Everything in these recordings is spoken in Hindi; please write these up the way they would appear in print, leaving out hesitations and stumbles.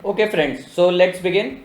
Okay friends, so let's begin.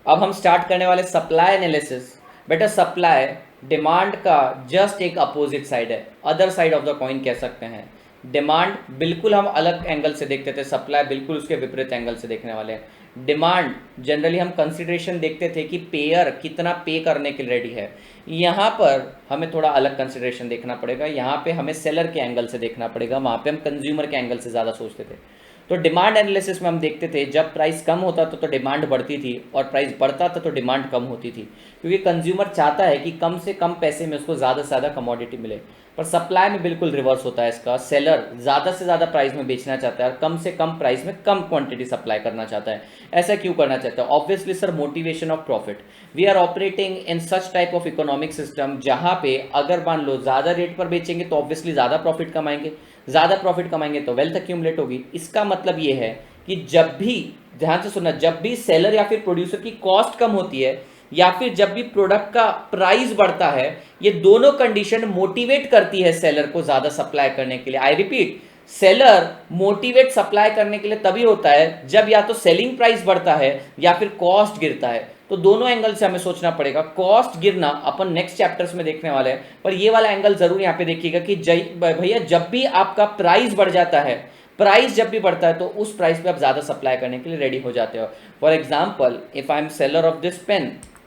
अब हम स्टार्ट करने वाले सप्लाई एनालिसिस। बेटा सप्लाई डिमांड का जस्ट एक अपोजिट साइड है, other side of the coin कह सकते हैं। डिमांड बिल्कुल हम अलग एंगल से देखते थे, सप्लाई बिल्कुल उसके विपरीत एंगल से देखने वाले हैं। डिमांड जनरली हम कंसिडरेशन देखते थे कि पेयर कितना पे करने के लिए रेडी है। यहाँ पर हमें थोड़ा अलग कंसिडरेशन देखना पड़ेगा, यहाँ पे हमें सेलर के एंगल से देखना पड़ेगा, वहाँ पे हम कंज्यूमर के एंगल से ज़्यादा सोचते थे। तो डिमांड एनालिसिस में हम देखते थे जब प्राइस कम होता था तो डिमांड बढ़ती थी और प्राइस बढ़ता था तो डिमांड कम होती थी, क्योंकि कंज्यूमर चाहता है कि कम से कम पैसे में उसको ज़्यादा से ज़्यादा कमोडिटी मिले। पर सप्लाई में बिल्कुल रिवर्स होता है इसका, सेलर ज़्यादा से ज़्यादा प्राइस में बेचना चाहता है और कम से कम प्राइस में कम क्वांटिटी सप्लाई करना चाहता है। ऐसा क्यों करना चाहता है? Obviously sir, motivation of profit. We are operating in such type of economic system जहाँ पे अगर मान लो ज़्यादा रेट पर बेचेंगे तो ऑब्वियसली ज़्यादा प्रॉफिट कमाएंगे, ज़्यादा प्रॉफिट कमाएंगे तो वेल्थ एक्यूमुलेट होगी। इसका मतलब ये है कि जब भी, ध्यान से सुनना, जब भी सेलर या फिर प्रोड्यूसर की कॉस्ट कम होती है या फिर जब भी प्रोडक्ट का प्राइस बढ़ता है, ये दोनों कंडीशन मोटिवेट करती है सेलर को ज्यादा सप्लाई करने के लिए। I repeat, seller motivate supply करने के लिए तभी होता है जब या तो सेलिंग प्राइस बढ़ता है या फिर कॉस्ट गिरता है। तो दोनों एंगल से हमें सोचना पड़ेगा। कॉस्ट गिरना अपन नेक्स्ट चैप्टर्स में देखने वाले हैं, पर ये वाला एंगल जरूर यहाँ पे देखिएगा कि भैया जब भी आपका प्राइस बढ़ जाता है, प्राइस जब भी बढ़ता है तो उस प्राइस पे आप ज़्यादा सप्लाई करने के लिए रेडी हो जाते हो। For example, if I am seller of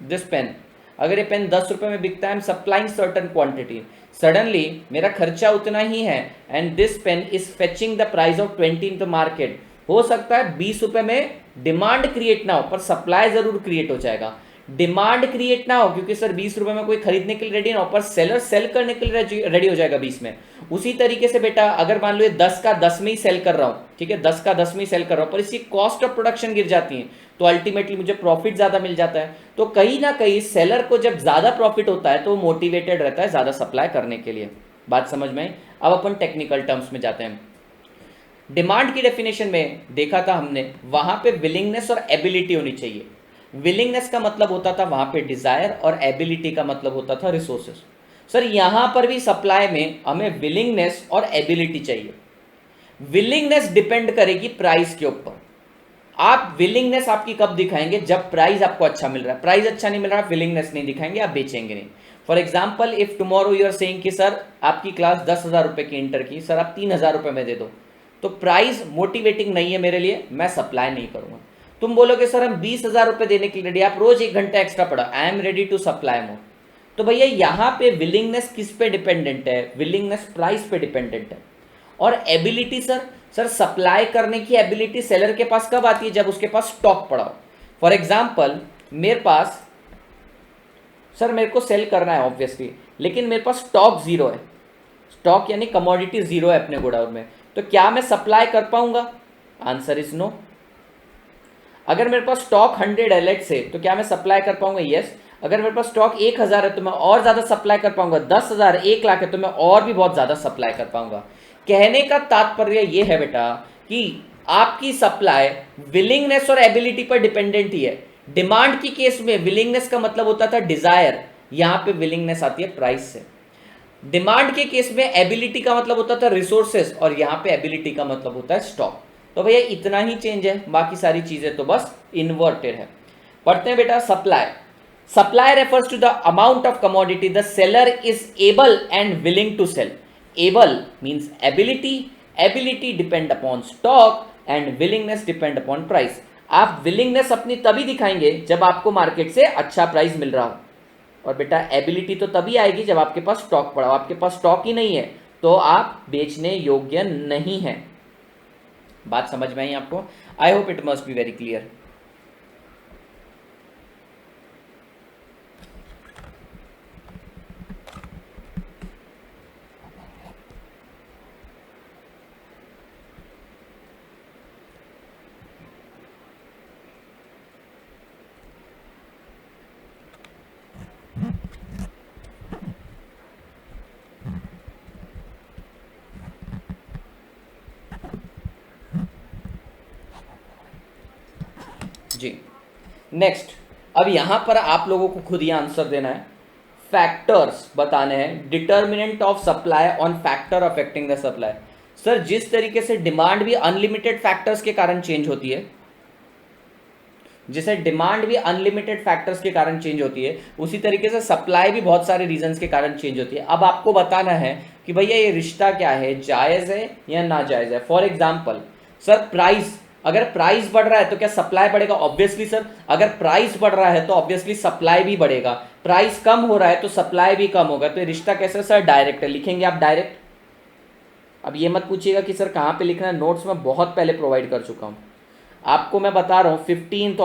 this pen, अगर ये पेन 10 रुपये में बिकता है, I am supplying certain quantity, suddenly मेरा खर्चा उतना ही है and this pen is fetching the price of 20 in the market. हो सकता है 20 रुपये में डिमांड क्रिएट ना हो पर सप्लाई जरूर क्रिएट हो जाएगा। डिमांड क्रिएट ना हो क्योंकि सर 20 रुपये में कोई खरीदने के लिए रेडी ना हो, पर सेलर सेल करने के लिए रेडी हो जाएगा 20 में। उसी तरीके से बेटा अगर मान लो ये 10 का 10 में ही सेल कर रहा हूँ, ठीक है, 10 का 10 में ही सेल कर रहा हूँ, पर इसकी कॉस्ट ऑफ प्रोडक्शन गिर जाती है तो अल्टीमेटली मुझे प्रॉफिट ज्यादा मिल जाता है। तो कहीं ना कहीं सेलर को जब ज्यादा प्रॉफिट होता है तो वो मोटिवेटेड रहता है ज्यादा सप्लाई करने के लिए। बात समझ में आई? अब अपन टेक्निकल टर्म्स में जाते हैं। डिमांड की डेफिनेशन में देखा था हमने, वहां पे विलिंगनेस और एबिलिटी होनी चाहिए। विलिंगनेस का मतलब होता था वहां पे डिजायर और एबिलिटी का मतलब होता था रिसोर्सेस। सर यहां पर भी सप्लाई में हमें विलिंगनेस और एबिलिटी चाहिए। विलिंगनेस डिपेंड करेगी प्राइस के ऊपर। आप विलिंगनेस आपकी कब दिखाएंगे? जब प्राइस आपको अच्छा मिल रहा है। प्राइस अच्छा नहीं मिल रहा, विलिंगनेस नहीं दिखाएंगे, आप बेचेंगे नहीं। For example, if tomorrow you are saying कि सर आपकी क्लास 10,000 रुपए की इंटर की, सर आप 3,000 रुपए में दे दो, तो प्राइस मोटिवेटिंग नहीं है मेरे लिए, मैं सप्लाई नहीं करूंगा। तुम बोलोगे सर हम 20,000 रुपए देने के लिए रेडी, आप रोज 1 घंटा एक्स्ट्रा पढ़ा, I am ready to supply more. तो भैया यहां पे विलिंगनेस किस पे डिपेंडेंट है? विलिंगनेस प्राइस पे डिपेंडेंट है। और एबिलिटी सर सप्लाई करने की एबिलिटी सेलर के पास कब आती है? जब उसके पास स्टॉक पड़ा हो। फॉर एग्जाम्पल, मेरे पास, सर मेरे को सेल करना है ऑब्वियसली, लेकिन मेरे पास स्टॉक जीरो है। स्टॉक यानी कमोडिटी जीरो है अपने गोडाउन में, तो क्या मैं सप्लाई कर पाऊंगा? Answer is no. अगर मेरे पास स्टॉक 100 है लेट से, तो क्या मैं सप्लाई कर पाऊंगा? यस। अगर मेरे पास स्टॉक 1,000 है तो मैं और ज्यादा सप्लाई कर पाऊंगा। 10,000, 1,00,000 है तो मैं और भी बहुत ज्यादा सप्लाई कर पाऊंगा। कहने का तात्पर्य यह है बेटा कि आपकी सप्लाई विलिंगनेस और एबिलिटी पर डिपेंडेंट ही है। डिमांड की केस में विलिंगनेस का मतलब होता था डिजायर, यहां पे विलिंगनेस आती है प्राइस से। डिमांड के केस में एबिलिटी का मतलब होता था रिसोर्सेस और यहां पे एबिलिटी का मतलब होता है स्टॉक। तो भैया इतना ही चेंज है, बाकी सारी चीजें तो बस इन्वर्टेड है। पढ़ते हैं बेटा supply. Supply refers to the amount of commodity the seller is able and willing to sell. Able means ability, ability depend upon stock and willingness depend upon price. आप विलिंगनेस अपनी तभी दिखाएंगे जब आपको मार्केट से अच्छा प्राइस मिल रहा हो, और बेटा एबिलिटी तो तभी आएगी जब आपके पास स्टॉक पड़ा हो। आपके पास स्टॉक ही नहीं है तो आप बेचने योग्य नहीं है। बात समझ में आई आपको? I hope it must be very clear. जी नेक्स्ट, अब यहां पर आप लोगों को खुद ही आंसर देना है। फैक्टर्स बताने हैं, determinant of supply on factor affecting the supply. Sir जिस तरीके से डिमांड भी अनलिमिटेड फैक्टर्स के कारण चेंज होती है, जैसे डिमांड भी अनलिमिटेड फैक्टर्स के कारण चेंज होती है, उसी तरीके से सप्लाई भी बहुत सारे रीजंस के कारण चेंज होती है। अब आपको बताना है कि भैया ये रिश्ता क्या है, जायज़ है या नाजायज़ है। फॉर एग्जाम्पल सर प्राइस, अगर प्राइस बढ़ रहा है तो क्या सप्लाई बढ़ेगा? ऑब्वियसली सर, अगर प्राइस बढ़ रहा है तो ऑब्वियसली सप्लाई भी बढ़ेगा। प्राइस कम हो रहा है तो सप्लाई भी कम होगा। तो ये रिश्ता कैसे सर? डायरेक्ट है, लिखेंगे आप डायरेक्ट। अब ये मत पूछिएगा कि सर कहाँ पे लिखना है, नोट्स में बहुत पहले प्रोवाइड कर चुका हूँ आपको। मैं बता रहा हूँ 15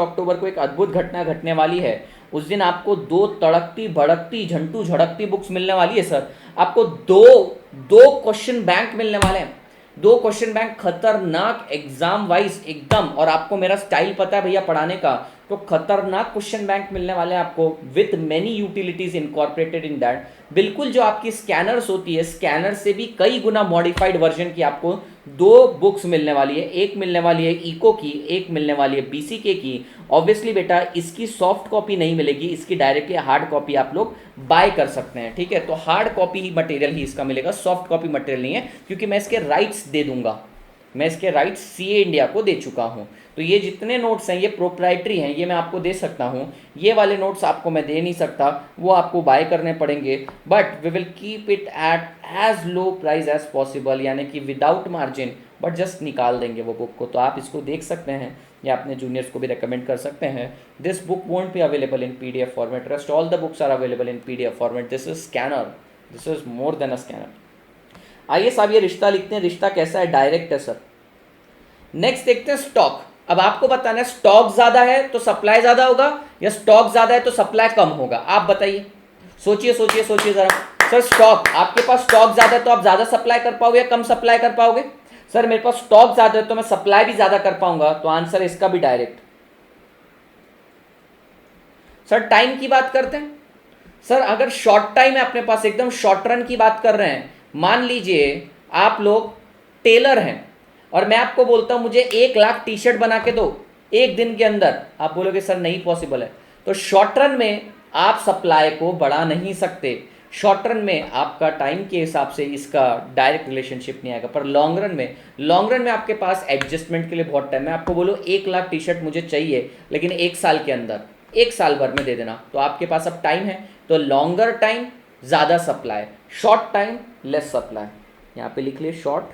अक्टूबर को एक अद्भुत घटना घटने वाली है। उस दिन आपको दो तड़कती भड़कती झंटू झड़कती बुक्स मिलने वाली है सर। आपको दो दो क्वेश्चन बैंक मिलने वाले हैं, दो क्वेश्चन बैंक खतरनाक एग्जाम वाइज एकदम। और आपको मेरा स्टाइल पता है भैया पढ़ाने का, तो खतरनाक क्वेश्चन बैंक मिलने वाले हैं आपको with many utilities incorporated in that. बिल्कुल जो आपकी स्कैनर्स होती है, स्कैनर से भी कई गुना मॉडिफाइड वर्जन की आपको दो बुक्स मिलने वाली है। एक मिलने वाली है इको की, एक मिलने वाली है बीसीके की। ऑब्वियसली बेटा इसकी सॉफ्ट कॉपी नहीं मिलेगी, इसकी डायरेक्टली हार्ड कॉपी आप लोग बाय कर सकते हैं, ठीक है। तो हार्ड कॉपी मटेरियल ही इसका मिलेगा, सॉफ्ट कॉपी मटेरियल नहीं है, क्योंकि मैं इसके राइट्स दे दूंगा, मैं इसके राइट्स सीए इंडिया को दे चुका हूँ। तो ये जितने नोट्स हैं ये प्रोप्राइटरी हैं, ये मैं आपको दे सकता हूँ। ये वाले नोट्स आपको मैं दे नहीं सकता, वो आपको बाय करने पड़ेंगे। But we will keep it at as low price as possible, यानी कि विदाउट मार्जिन, बट जस्ट निकाल देंगे वो बुक को। तो आप इसको देख सकते हैं या अपने जूनियर्स को भी रेकमेंड कर सकते हैं। This book won't be available in PDF format, rest all the books are available in PDF format. This is scanner, this is more than a scanner. आइए साहब ये रिश्ता लिखते हैं, रिश्ता कैसा है? डायरेक्ट है सर। नेक्स्ट देखते हैं स्टॉक। अब आपको बताना है स्टॉक ज्यादा है तो सप्लाई ज्यादा होगा, या स्टॉक ज्यादा है तो सप्लाई कम होगा। आप बताइए, सोचिए सोचिए सोचिए जरा। सर स्टॉक, आपके पास स्टॉक ज्यादा है तो आप ज्यादा सप्लाई कर पाओगे या कम सप्लाई कर पाओगे? सर मेरे पास स्टॉक ज्यादा है तो मैं सप्लाई भी ज्यादा कर पाऊंगा, तो आंसर इसका भी डायरेक्ट। सर टाइम की बात करते हैं। सर अगर शॉर्ट टाइम है अपने पास, एकदम शॉर्ट रन की बात कर रहे हैं, मान लीजिए आप लोग टेलर हैं और मैं आपको बोलता हूं मुझे 1 लाख टी शर्ट बना के दो एक दिन के अंदर, आप बोलोगे सर नहीं पॉसिबल है। तो शॉर्ट रन में आप सप्लाई को बढ़ा नहीं सकते, शॉर्ट रन में आपका टाइम के हिसाब से इसका डायरेक्ट रिलेशनशिप नहीं आएगा। पर लॉन्ग रन में आपके पास एडजस्टमेंट के लिए बहुत टाइम है। आपको बोलो 1 लाख टी शर्ट मुझे चाहिए लेकिन 1 साल के अंदर, 1 साल भर में दे देना, तो आपके पास अब टाइम है। तो लॉन्गर टाइम ज़्यादा supply, short time less supply. यहाँ पे लिख लिए short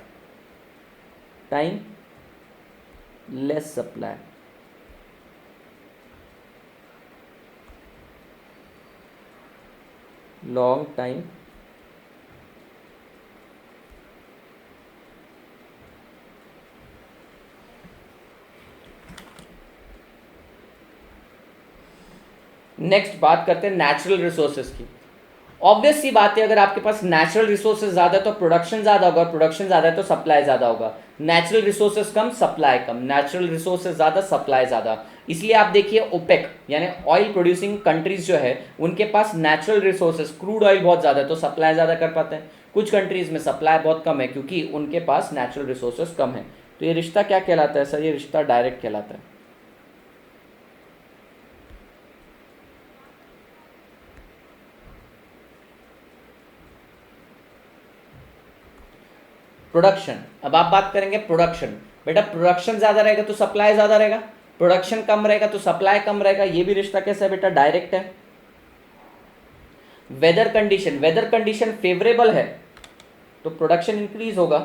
time less supply. Long time next बात करते हैं नेचुरल रिसोर्सेज की। ऑब्वियस सी बात है, अगर आपके पास नेचुरल रिसोर्सेज ज़्यादा है तो प्रोडक्शन ज़्यादा होगा, प्रोडक्शन ज़्यादा है तो सप्लाई ज़्यादा होगा। नेचुरल रिसोर्सेज कम, सप्लाई कम, नेचुरल रिसोर्सेज ज़्यादा, सप्लाई ज़्यादा। इसलिए आप देखिए ओपेक यानी ऑयल प्रोड्यूसिंग कंट्रीज जो है उनके पास नेचुरल रिसोर्सेज क्रूड ऑयल बहुत ज़्यादा है तो सप्लाई ज़्यादा कर पाते हैं। कुछ कंट्रीज़ में सप्लाई बहुत कम है क्योंकि उनके पास नेचुरल रिसोर्सेज कम है। तो ये रिश्ता क्या कहलाता है सर? ये रिश्ता डायरेक्ट कहलाता है। प्रोडक्शन, अब आप बात करेंगे प्रोडक्शन। बेटा प्रोडक्शन ज़्यादा रहेगा तो सप्लाई ज़्यादा रहेगा, प्रोडक्शन कम रहेगा तो सप्लाई कम रहेगा। ये भी रिश्ता कैसा है बेटा? डायरेक्ट है। वेदर कंडीशन फेवरेबल है तो प्रोडक्शन इंक्रीज होगा,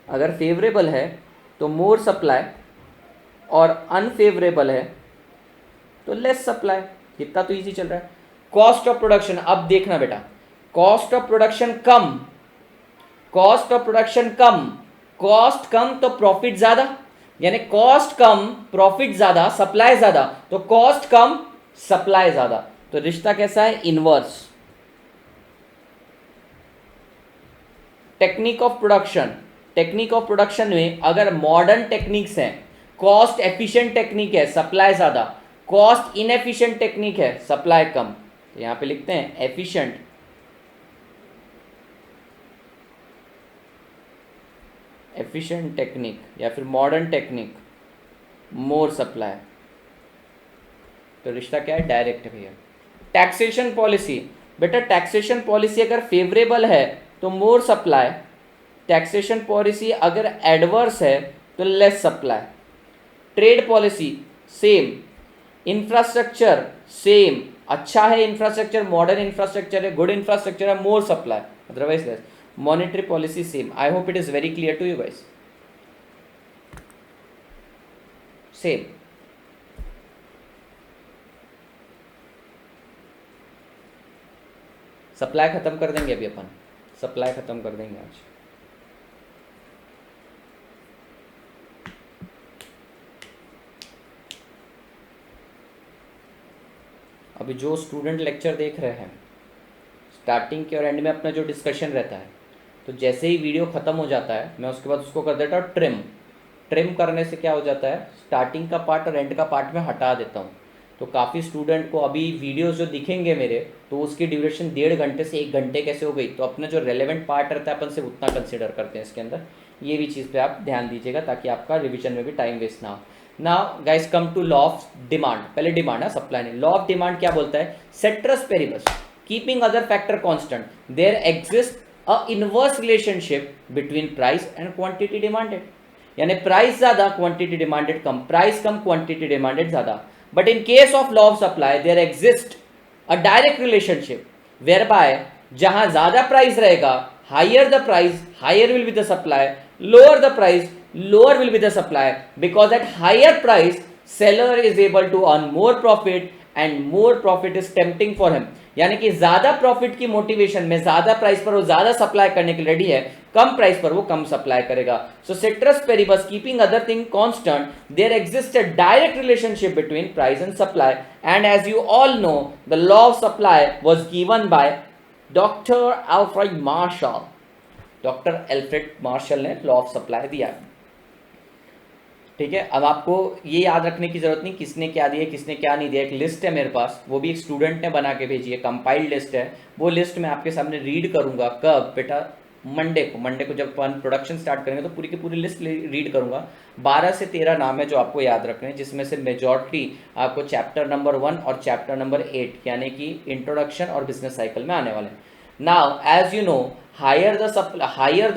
अगर फेवरेबल है तो मोर सप्लाई, और अनफेवरेबल है तो लेस सप्लाई। कितना तो इजी चल रहा है। कॉस्ट ऑफ प्रोडक्शन, अब देखना बेटा, कॉस्ट ऑफ प्रोडक्शन कम, कॉस्ट ऑफ प्रोडक्शन कम, कॉस्ट कम तो प्रॉफिट ज्यादा, यानी कॉस्ट कम प्रॉफिट ज्यादा, सप्लाई ज्यादा, तो कॉस्ट कम सप्लाई ज्यादा। तो रिश्ता कैसा है? इनवर्स। टेक्निक ऑफ प्रोडक्शन में अगर मॉडर्न टेक्निक्स हैं, कॉस्ट एफिशिएंट टेक्निक है, सप्लाई ज्यादा, कॉस्ट इनएफिशिएंट टेक्निक है, सप्लाई कम। तो यहां पे लिखते हैं एफिशिएंट टेक्निक या फिर मॉडर्न टेक्निक, मोर सप्लाई। तो रिश्ता क्या है? डायरेक्ट भैया। टैक्सेशन पॉलिसी, बेटा टैक्सेशन पॉलिसी अगर फेवरेबल है तो मोर सप्लाई, टैक्सेशन पॉलिसी अगर एडवर्स है तो less supply, trade policy same, infrastructure same, अच्छा है इंफ्रास्ट्रक्चर, मॉडर्न इंफ्रास्ट्रक्चर है, गुड इंफ्रास्ट्रक्चर है, more supply, otherwise less. Monetary policy same. I hope it is very clear to you guys. Same. Supply खत्म कर देंगे अभी अपन, सप्लाई खत्म कर देंगे आज। अभी जो स्टूडेंट लेक्चर देख रहे हैं, स्टार्टिंग के और एंड में अपना जो डिस्कशन रहता है, तो जैसे ही वीडियो ख़त्म हो जाता है मैं उसके बाद उसको कर देता हूँ ट्रिम। ट्रिम करने से क्या हो जाता है, स्टार्टिंग का पार्ट और एंड का पार्ट में हटा देता हूँ। तो काफ़ी स्टूडेंट को अभी वीडियोस जो दिखेंगे मेरे, तो उसकी ड्यूरेशन 1.5 घंटे से 1 घंटे कैसे हो गई, तो अपना जो रेलेवेंट पार्ट रहता है अपन सिर्फ उतना कंसिडर करते हैं इसके अंदर। ये भी चीज़ पे आप ध्यान दीजिएगा ताकि आपका रिविजन में भी टाइम वेस्ट ना हो। Now guys come to law of demand. पहले डिमांड है, सप्लाई नहीं। लॉ ऑफ डिमांड क्या बोलता है, ceteris paribus, keeping other factor constant there exist a inverse relationship between price and quantity demanded. यानी प्राइस ज्यादा, क्वांटिटी डिमांडेड कम, प्राइस कम, क्वांटिटी डिमांडेड ज्यादा। But in case of law of supply there exist a direct relationship whereby जहां ज्यादा प्राइस रहेगा, higher the price higher will be the supply, lower the price lower will be the supply, because at higher price seller is able to earn more profit and more profit is tempting for him। यानी कि ज्यादा प्रॉफिट की मोटिवेशन में ज्यादा प्राइस पर वो ज्यादा सप्लाई करने के लिए रेडी है, कम प्राइस पर वो कम सप्लाई करेगा। So ceteris paribus keeping other thing constant there exist a direct relationship between price and supply, and as you all know the law of supply was given by doctor Alfred Marshall. Doctor Alfred Marshall ने लॉ ऑफ सप्लाई दिया। ठीक है, अब आपको ये याद रखने की जरूरत नहीं किसने क्या दिया किसने क्या नहीं दिया। एक लिस्ट है मेरे पास, वो भी एक स्टूडेंट ने बना के भेजी है, कंपाइल्ड लिस्ट है। वो लिस्ट मैं आपके सामने रीड करूंगा कब बेटा, मंडे को जब अपन प्रोडक्शन स्टार्ट करेंगे तो पूरी की पूरी लिस्ट रीड करूंगा। 12 से 13 नाम है जो आपको याद रखने हैं, जिसमें से मेजॉरिटी आपको चैप्टर नंबर 1 और चैप्टर नंबर 8 यानी कि इंट्रोडक्शन और बिजनेस साइकिल में आने वाले हैं। Now, as you know, higher the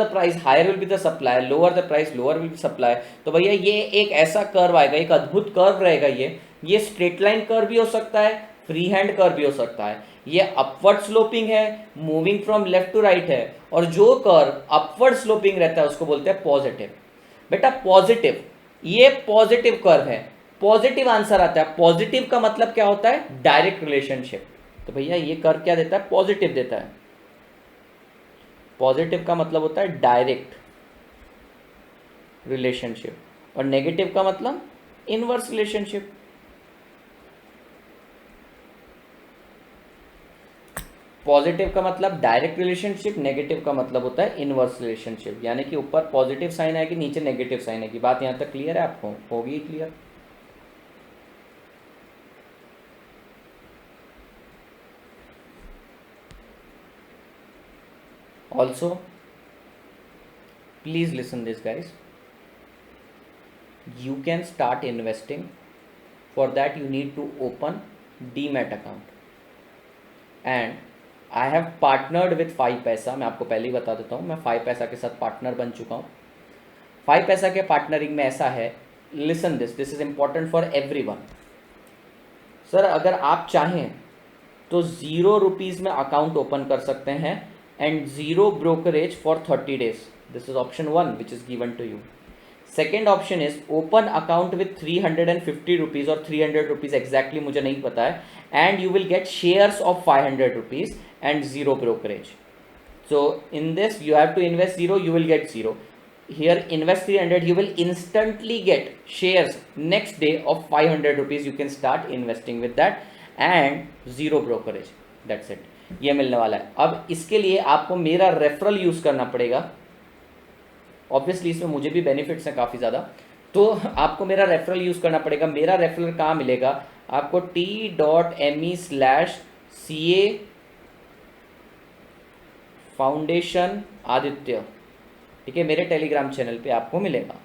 price, higher will be the supply, lower the price, lower will be supply। तो भैया ये एक ऐसा कर्व आएगा, एक अद्भुत कर्व रहेगा। ये स्ट्रेट लाइन कर्व भी हो सकता है, फ्री हैंड कर्व भी हो सकता है। ये अपवर्ड स्लोपिंग है, moving from left to right है, और जो कर्व अपवर्ड स्लोपिंग रहता है उसको बोलते हैं पॉजिटिव। बेटा पॉजिटिव, ये पॉजिटिव कर्व है, पॉजिटिव आंसर आता है। पॉजिटिव का मतलब क्या होता है, डायरेक्ट रिलेशनशिप। तो भैया ये कर्व क्या देता है, पॉजिटिव देता है। पॉजिटिव का मतलब होता है डायरेक्ट रिलेशनशिप, और नेगेटिव का मतलब इनवर्स रिलेशनशिप। पॉजिटिव का मतलब डायरेक्ट रिलेशनशिप, नेगेटिव का मतलब होता है इनवर्स रिलेशनशिप। यानी कि ऊपर पॉजिटिव साइन आएगी, नीचे नेगेटिव साइन आएगी। बात यहां तक क्लियर है आपको, होगी clear. Also, please listen this guys, you can start investing. For that you need to open Demat account, and I have partnered with 5paisa। मैं आपको पहले ही बता देता हूँ, मैं 5paisa के साथ पार्टनर बन चुका हूँ। 5paisa के पार्टनरिंग में ऐसा है, listen this is important for everyone। Sir अगर आप चाहें तो 0 रुपीज़ में अकाउंट ओपन कर सकते हैं and 0 brokerage for 30 days। This is option 1 which is given to you। Second option is open account with 350 rupees or 300 rupees exactly मुझे नहीं पता है, and you will get shares of 500 rupees and 0 brokerage। So in this you have to invest 0, you will get 0। Here invest 300, you will instantly get shares next day of 500 rupees। You can start investing with that and 0 brokerage, that's it। ये मिलने वाला है। अब इसके लिए आपको मेरा रेफरल यूज़ करना पड़ेगा। ऑब्वियसली इसमें मुझे भी बेनिफिट्स हैं काफ़ी ज़्यादा, तो आपको मेरा रेफरल यूज़ करना पड़ेगा। मेरा रेफरल कहाँ मिलेगा आपको, t.me/CA फाउंडेशन आदित्य। ठीक है, मेरे टेलीग्राम चैनल पे आपको मिलेगा।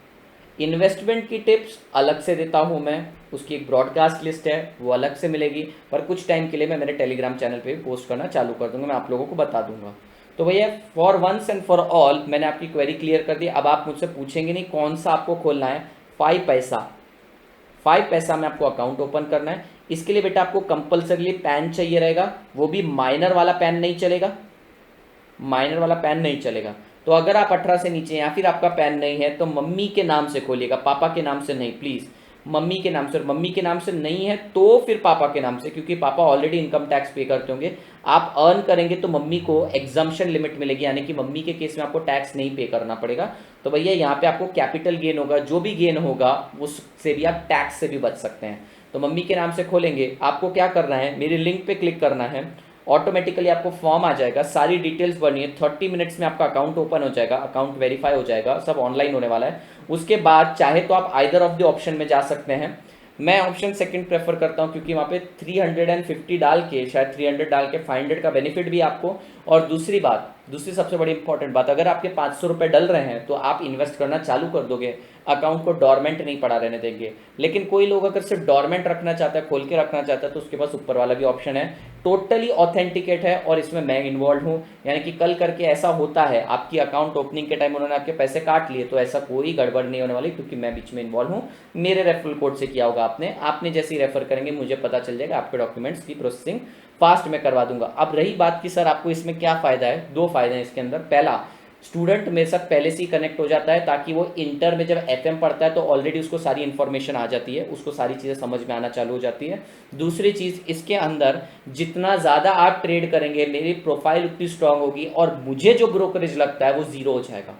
इन्वेस्टमेंट की टिप्स अलग से देता हूँ मैं, उसकी एक ब्रॉडकास्ट लिस्ट है वो अलग से मिलेगी, पर कुछ टाइम के लिए मैं मेरे टेलीग्राम चैनल पे भी पोस्ट करना चालू कर दूंगा, मैं आप लोगों को बता दूंगा। तो भैया for once and for all मैंने आपकी क्वेरी क्लियर कर दी। अब आप मुझसे पूछेंगे नहीं कौन सा आपको खोलना है, 5 पैसा। 5 पैसा में आपको अकाउंट ओपन करना है। इसके लिए बेटा आपको कंपल्सरीली पैन चाहिए रहेगा, वो भी माइनर वाला पैन नहीं चलेगा, माइनर वाला पैन नहीं चलेगा। तो अगर आप 18 से नीचे या फिर आपका पैन नहीं है तो मम्मी के नाम से खोलिएगा, पापा के नाम से नहीं प्लीज़, मम्मी के नाम से। और मम्मी के नाम से नहीं है तो फिर पापा के नाम से, क्योंकि पापा ऑलरेडी इनकम टैक्स पे करते होंगे। आप अर्न करेंगे तो मम्मी को एग्जम्पशन लिमिट मिलेगी, यानी कि मम्मी के केस में आपको टैक्स नहीं पे करना पड़ेगा। तो भैया यहाँ पे आपको कैपिटल गेन होगा, जो भी गेन होगा उससे भी आप टैक्स से भी बच सकते हैं। तो मम्मी के नाम से खोलेंगे, आपको क्या करना है, मेरे लिंक पे क्लिक करना है, ऑटोमेटिकली आपको फॉर्म आ जाएगा, सारी डिटेल्स भरनी है, 30 मिनट्स में आपका अकाउंट ओपन हो जाएगा, अकाउंट वेरीफाई हो जाएगा, सब ऑनलाइन होने वाला है। उसके बाद चाहे तो आप आइदर ऑफ द ऑप्शन में जा सकते हैं। मैं ऑप्शन सेकंड प्रेफर करता हूं, क्योंकि वहाँ पे 350 डाल के, शायद 300 डाल के 500 का बेनिफिट भी आपको। और दूसरी सबसे बड़ी इंपॉर्टेंट बात, अगर आपके 500 रुपये डल रहे हैं तो आप इन्वेस्ट करना चालू कर दोगे, अकाउंट को डॉर्मेंट नहीं पड़ा रहने देंगे। लेकिन कोई लोग अगर सिर्फ डॉर्मेंट रखना चाहता है, खोल के रखना चाहता है, तो उसके पास ऊपर वाला भी ऑप्शन है, टोटली ऑथेंटिकेट है और इसमें मैं इन्वॉल्व हूँ। यानी कि कल करके ऐसा होता है आपकी अकाउंट ओपनिंग के टाइम उन्होंने आपके पैसे काट लिए, तो ऐसा कोई गड़बड़ नहीं होने वाली, क्योंकि मैं बीच में इन्वॉल्व हूँ। मेरे रेफरल कोड से किया होगा आपने जैसे ही रेफर करेंगे मुझे पता चल जाएगा, आपके डॉक्यूमेंट्स की प्रोसेसिंग फास्ट में करवा दूंगा। अब रही बात कि सर आपको इसमें क्या फ़ायदा है, 2 फायदे हैं इसके अंदर। पहला, स्टूडेंट मेरे साथ पहले से ही कनेक्ट हो जाता है, ताकि वो इंटर में जब एफएम पढ़ता है तो ऑलरेडी उसको सारी इन्फॉर्मेशन आ जाती है, उसको सारी चीज़ें समझ में आना चालू हो जाती है। दूसरी चीज़, इसके अंदर जितना ज़्यादा आप ट्रेड करेंगे मेरी प्रोफाइल उतनी स्ट्रांग होगी, और मुझे जो ब्रोकरेज लगता है वो जीरो हो जाएगा।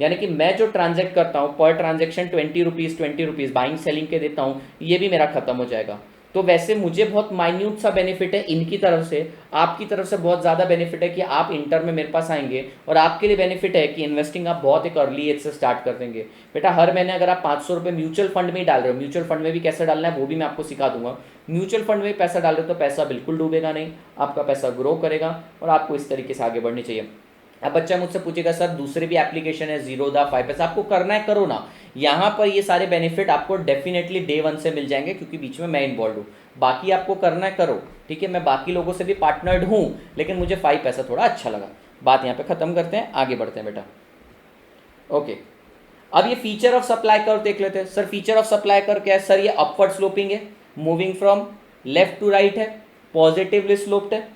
यानी कि मैं जो ट्रांजैक्ट करता हूँ पर ट्रांजैक्शन 20 रुपीज़ बाइंग सेलिंग के देता हूँ, ये भी मेरा खत्म हो जाएगा। तो वैसे मुझे बहुत माइन्यूट सा बेनिफिट है इनकी तरफ से, आपकी तरफ से बहुत ज़्यादा बेनिफिट है कि आप इंटर में मेरे पास आएंगे, और आपके लिए बेनिफिट है कि इन्वेस्टिंग आप बहुत एक अर्ली एज से स्टार्ट कर देंगे। बेटा हर महीने अगर आप 500 रुपये म्यूचुअल फंड में ही डाल रहे हो, म्यूचुअल फंड में भी कैसे डालना है वो भी मैं आपको सिखा दूंगा। म्यूचुअल फंड में पैसा डाल रहे हो तो पैसा बिल्कुल डूबेगा नहीं, आपका पैसा ग्रो करेगा और आपको इस तरीके से आगे बढ़नी चाहिए। अब बच्चा मुझसे पूछेगा सर दूसरे भी एप्लीकेशन है, जीरोधा, 5 पैसा, आपको करना है करो ना। यहाँ पर ये सारे बेनिफिट आपको डेफिनेटली डे 1 से मिल जाएंगे, क्योंकि बीच में मैं इन्वॉल्व हूँ। बाकी आपको करना है करो, ठीक है, मैं बाकी लोगों से भी पार्टनर्ड हूँ, लेकिन मुझे 5 पैसा थोड़ा अच्छा लगा। बात यहाँ पे खत्म करते हैं, आगे बढ़ते हैं बेटा। ओके, अब ये फीचर ऑफ सप्लाई कर्व देख लेते हैं। Sir feature of supply curve क्या है? सर ये अपवर्ड स्लोपिंग है, moving from left to right है, पॉजिटिवली स्लोप्ड है,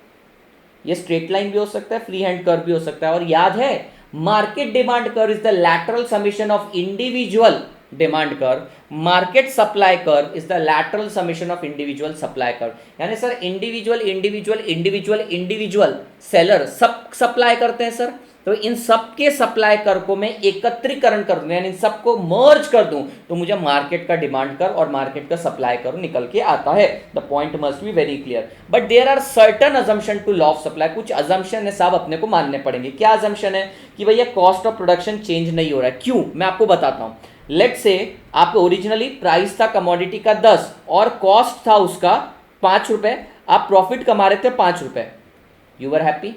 ये स्ट्रेट लाइन भी हो सकता है, फ्री हैंड कर्व भी हो सकता है। और याद है, market demand curve is the lateral summation of individual demand curve, market supply curve is the lateral summation of individual supply curve. यानी sir individual individual individual individual seller सब सप्लाई करते हैं सर, तो इन सबके सप्लाई कर्व को मैं एकत्रीकरण कर दूं, यानी इन सबको मर्ज कर दूं, तो मुझे मार्केट का डिमांड कर्व और मार्केट का सप्लाई कर्व निकल के आता है। The point must be very clear, but there are certain assumption to law of supply. कुछ अजम्पशन है साहब अपने को मानने पड़ेंगे। क्या अजम्पशन है? कि भैया कॉस्ट ऑफ प्रोडक्शन चेंज नहीं हो रहा है। क्यों? मैं आपको बताता हूं। लेट्स से आप ओरिजिनली प्राइस था कमोडिटी का 10 और कॉस्ट था उसका 5 रुपए, आप प्रॉफिट कमा रहे थे 5 रुपए, यू वर हैप्पी।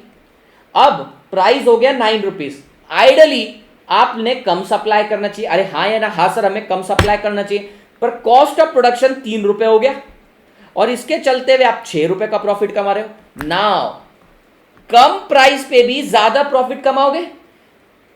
अब प्राइस हो गया 9 रुपीज, आइडली आपने कम सप्लाई करना चाहिए, अरे हाँ या ना, हाँ सर हमें कम सप्लाई करना चाहिए, पर कॉस्ट ऑफ प्रोडक्शन 3 रुपए हो गया और इसके चलते हुए आप 6 रुपए का प्रॉफिट कमा रहे हो। नाउ कम प्राइस पे भी ज्यादा प्रॉफिट कमाओगे,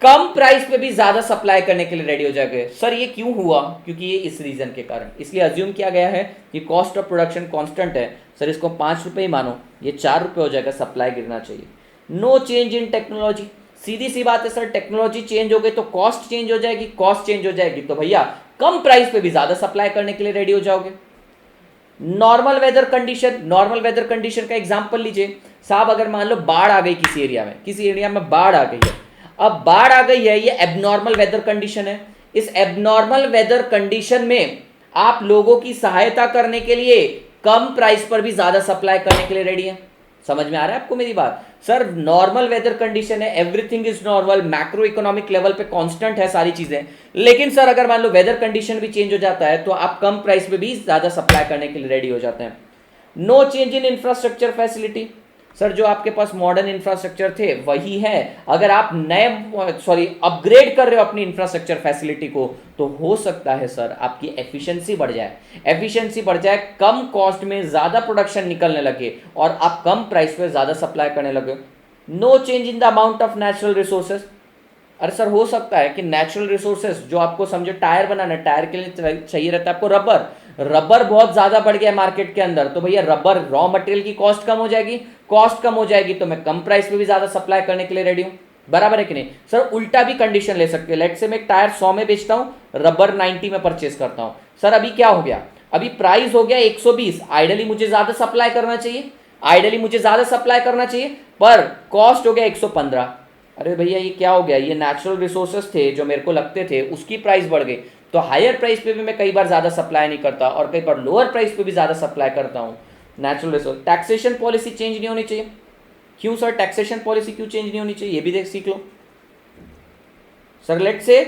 कम प्राइस पे भी ज्यादा सप्लाई करने के लिए रेडी हो जाओगे। सर ये क्यों हुआ? क्योंकि ये इस रीजन के कारण, इसलिए अज्यूम किया गया है कि कॉस्ट ऑफ प्रोडक्शन कांस्टेंट है, सर इसको 5 रुपए ही मानो, ये 4 रुपए हो जाएगा, सप्लाई गिरना चाहिए। नो चेंज इन टेक्नोलॉजी, सीधी सी बात है सर, टेक्नोलॉजी चेंज हो गई तो कॉस्ट चेंज हो जाएगी, कॉस्ट चेंज हो जाएगी तो भैया कम प्राइस पे भी ज्यादा सप्लाई करने के लिए रेडी हो जाओगे। Normal weather condition, normal weather condition का एग्जांपल लीजिए साहब, अगर मान लो बाढ़ आ गई किसी एरिया में, किसी एरिया में बाढ़ आ गई है, अब बाढ़ आ गई है, ये एबनॉर्मल वेदर कंडीशन है। इस एबनॉर्मल वेदर कंडीशन में आप लोगों की सहायता करने के लिए कम प्राइस पर भी ज्यादा सप्लाई करने के लिए रेडी है। समझ में आ रहा है आपको मेरी बात? सर नॉर्मल वेदर कंडीशन है, everything is normal, macro economic level पे कांस्टेंट है सारी चीजें, लेकिन सर अगर मान लो वेदर कंडीशन भी चेंज हो जाता है तो आप कम प्राइस पे भी ज्यादा सप्लाई करने के लिए रेडी हो जाते हैं। No change in infrastructure facility, sir जो आपके पास मॉडर्न इंफ्रास्ट्रक्चर थे वही है, अगर आप अपग्रेड कर रहे हो अपनी इंफ्रास्ट्रक्चर फैसिलिटी को तो हो सकता है सर आपकी एफिशिएंसी बढ़ जाए, एफिशिएंसी बढ़ जाए, कम कॉस्ट में ज्यादा प्रोडक्शन निकलने लगे और आप कम प्राइस पे ज्यादा सप्लाई करने लगे। No change in the amount of natural resources. अरे सर हो सकता है कि नेचुरल रिसोर्सेज जो आपको समझो टायर बनाना है, टायर के लिए चाहिए रहता है आपको रबर, रबर बहुत ज्यादा बढ़ गया है मार्केट के अंदर, तो भैया रबर रॉ मटेरियल की कॉस्ट कम हो जाएगी, कॉस्ट कम हो जाएगी तो मैं कम प्राइस पे भी ज्यादा सप्लाई करने के लिए रेडी हूं। बराबर है कि नहीं सर? उल्टा भी कंडीशन ले सकते हो, लेट से मैं एक टायर 100 में बेचता हूं, रबर 90 में परचेस करता हूं। सर अभी क्या हो गया, अभी प्राइस हो गया 120, आइडली मुझे ज्यादा सप्लाई करना चाहिए, आइडली मुझे ज्यादा सप्लाई करना चाहिए, पर कॉस्ट हो गया 115। अरे भैया ये क्या हो गया, ये नेचुरल रिसोर्सेज थे जो मेरे को लगते थे उसकी प्राइस बढ़ गई, तो हायर प्राइस पे भी मैं कई बार ज्यादा सप्लाई नहीं करता और कई बार लोअर प्राइस पे भी ज्यादा सप्लाई करता हूँ। Natural resource, taxation policy change नहीं होनी चाहिए। क्यों सर टैक्सेशन पॉलिसी क्यों चेंज नहीं होनी चाहिए, ये भी देख सीख लो। सर लेट से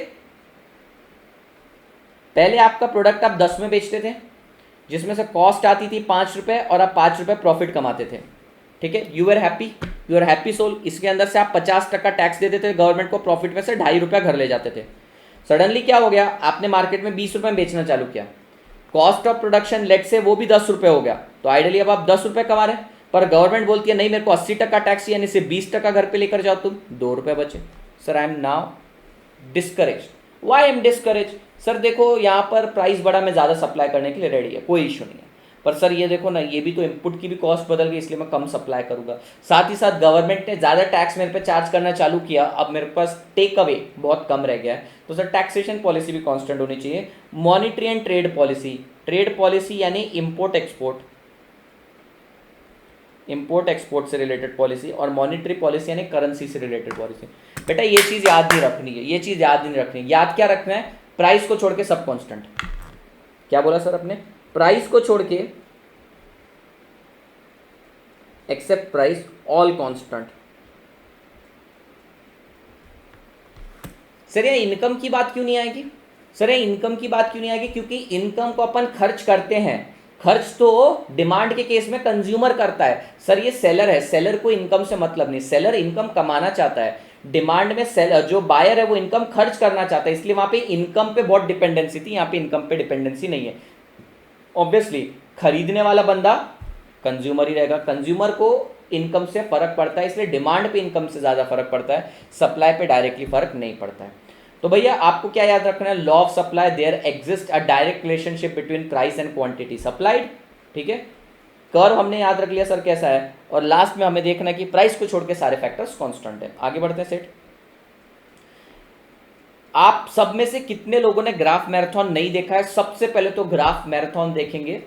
पहले आपका प्रोडक्ट आप 10 में बेचते थे, जिसमें से कॉस्ट आती थी 5 रुपए और आप 5 रुपए प्रॉफिट कमाते थे, ठीक है, you are happy, you are happy soul. इसके अंदर से आप 50% टैक्स दे देते थे गवर्नमेंट को, प्रॉफिट में से 2.5 रुपया घर ले जाते थे। सडनली क्या हो गया, आपने मार्केट में 20 रुपए में बेचना चालू किया, कॉस्ट ऑफ प्रोडक्शन लेट से वो भी 10 रुपए हो गया, तो आइडियली अब आप 10 रुपए कमा रहे हैं, पर गवर्नमेंट बोलती है नहीं मेरे को 80% टैक्स यानी से 20% घर पे लेकर जाओ तुम, 2 रुपए बचे। Sir I am now discourage. Why I am discourage? Sir देखो यहाँ पर प्राइस बढ़ा, मैं ज़्यादा सप्लाई करने के लिए रेडी है, कोई इशू नहीं है, पर सर ये देखो ना, ये भी तो इनपुट की भी कॉस्ट बदल गई, इसलिए मैं कम सप्लाई करूंगा। साथ ही साथ गवर्नमेंट ने ज़्यादा टैक्स मेरे पे चार्ज करना चालू किया, अब मेरे पास टेक अवे बहुत कम रह गया है, तो सर टैक्सेशन पॉलिसी भी कांस्टेंट होनी चाहिए। Monetary and trade policy, trade policy यानी इम्पोर्ट एक्सपोर्ट, इंपोर्ट एक्सपोर्ट से रिलेटेड पॉलिसी, और मॉनिटरी पॉलिसी यानी करेंसी से रिलेटेड पॉलिसी। बेटा ये चीज़ याद नहीं रखनी है, ये चीज़ याद नहीं रखनी है, याद क्या रखना है, प्राइस को छोड़ के सब कांस्टेंट। क्या बोला सर आपने? प्राइस को छोड़ के except price all constant. Sir ये इनकम की बात क्यों नहीं आएगी? सर ये इनकम की बात क्यों नहीं आएगी? क्योंकि इनकम को अपन खर्च करते हैं, खर्च तो डिमांड के केस में कंज्यूमर करता है। सर ये सेलर है, सेलर को इनकम से मतलब नहीं, सेलर इनकम कमाना चाहता है, डिमांड में सेलर जो बायर है वो इनकम खर्च करना चाहता है, इसलिए वहां पे इनकम पे बहुत डिपेंडेंसी थी, यहाँ पे इनकम पे डिपेंडेंसी नहीं है। ऑब्वियसली खरीदने वाला बंदा कंज्यूमर ही रहेगा, कंज्यूमर को इनकम से फर्क पड़ता है, इसलिए डिमांड पे इनकम से ज़्यादा फर्क पड़ता है, सप्लाई पे डायरेक्टली फर्क नहीं पड़ता है। तो भैया आपको क्या याद रखना है, law of supply, there exist a direct relationship between price and quantity supplied, ठीक है। कर्व हमने याद रख लिया सर कैसा है, और लास्ट में हमें देखना है कि प्राइस को छोड़ के सारे फैक्टर्स कांस्टेंट है। आगे बढ़ते हैं सेठ। आप सब में से कितने लोगों ने ग्राफ मैराथन नहीं देखा है? सबसे पहले तो ग्राफ मैराथन देखेंगे,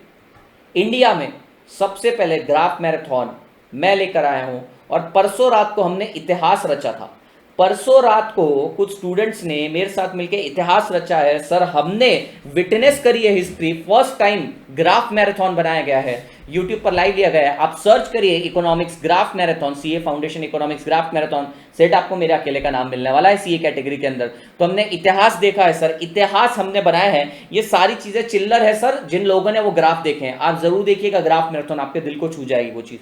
इंडिया में सबसे पहले ग्राफ मैराथन मैं लेकर आया हूं, और परसों रात को हमने इतिहास रचा था। परसों रात को कुछ स्टूडेंट्स ने मेरे साथ मिलकर इतिहास रचा है सर, हमने विटनेस करी है history, first time graph marathon बनाया गया है, यूट्यूब पर लाइव लिया गया है, आप सर्च करिए economics graph marathon, CA foundation economics graph marathon, set आपको मेरे अकेले का नाम मिलने वाला है सीए कैटेगरी के अंदर। तो हमने इतिहास देखा है सर, इतिहास हमने बनाया है, ये सारी चीजें चिल्लर है सर, जिन लोगों ने वो ग्राफ देखे हैं आप जरूर देखिएगा ग्राफ मैराथन, आपके दिल को छू जाएगी वो चीज,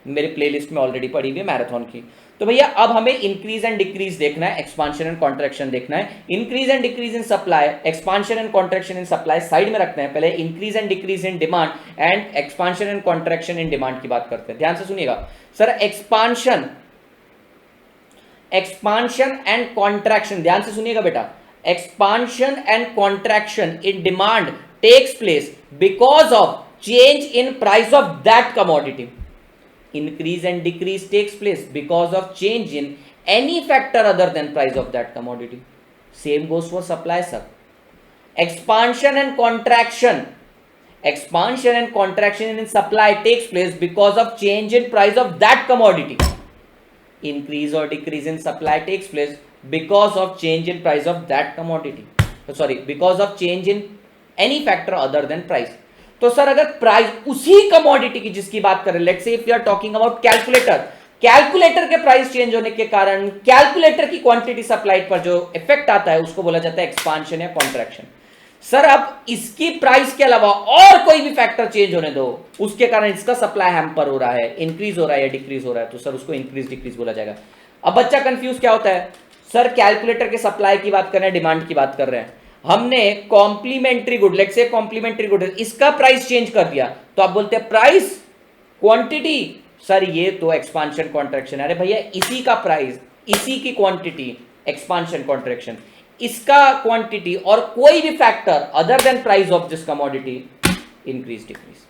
मेरे प्लेलिस्ट में ऑलरेडी पड़ी हुई है मैराथन की। तो भैया अब हमें इंक्रीज एंड डिक्रीज देखना है, एक्सपांशन एंड कॉन्ट्रैक्शन देखना है। Increase and decrease in supply, expansion and contraction in supply side में रखते हैं, पहले increase and decrease in demand and expansion and contraction in demand की बात करते हैं। ध्यान से सुनिएगा सर, एक्सपांशन एंड कॉन्ट्रैक्शन, ध्यान से सुनिएगा बेटा, expansion and contraction in demand takes place because of change in price of that commodity. Increase and decrease takes place because of change in any factor other than price of that commodity. Same goes for supply sir. Expansion and contraction in supply takes place because of change in price of that commodity. Increase or decrease in supply takes place because of change in price of that commodity. Sorry, because of change in any factor other than price. तो सर अगर प्राइस उसी कमोडिटी की जिसकी बात करें, let's say if you are talking about calculator, calculator के प्राइस चेंज होने के कारण कैलकुलेटर की क्वांटिटी सप्लाइड पर जो इफेक्ट आता है उसको बोला जाता है एक्सपांशन या कॉन्ट्रैक्शन। सर अब इसकी प्राइस के अलावा और कोई भी फैक्टर चेंज होने दो, उसके कारण इसका सप्लाई हैम्पर हो रहा है, इंक्रीज हो रहा है या डिक्रीज हो रहा है, तो सर उसको इंक्रीज डिक्रीज बोला जाएगा। अब बच्चा कंफ्यूज क्या होता है, सर कैलकुलेटर के सप्लाई की बात कर रहे हैं, डिमांड की बात कर रहे हैं, हमने complimentary good, let's say complimentary good, इसका प्राइस चेंज कर दिया, तो आप बोलते हैं प्राइस, क्वांटिटी, सर ये तो एक्सपांशन कॉन्ट्रैक्शन, अरे भैया इसी का प्राइस, इसी की क्वांटिटी एक्सपांशन कॉन्ट्रैक्शन, इसका क्वांटिटी और कोई भी factor other than price of this commodity increase decrease,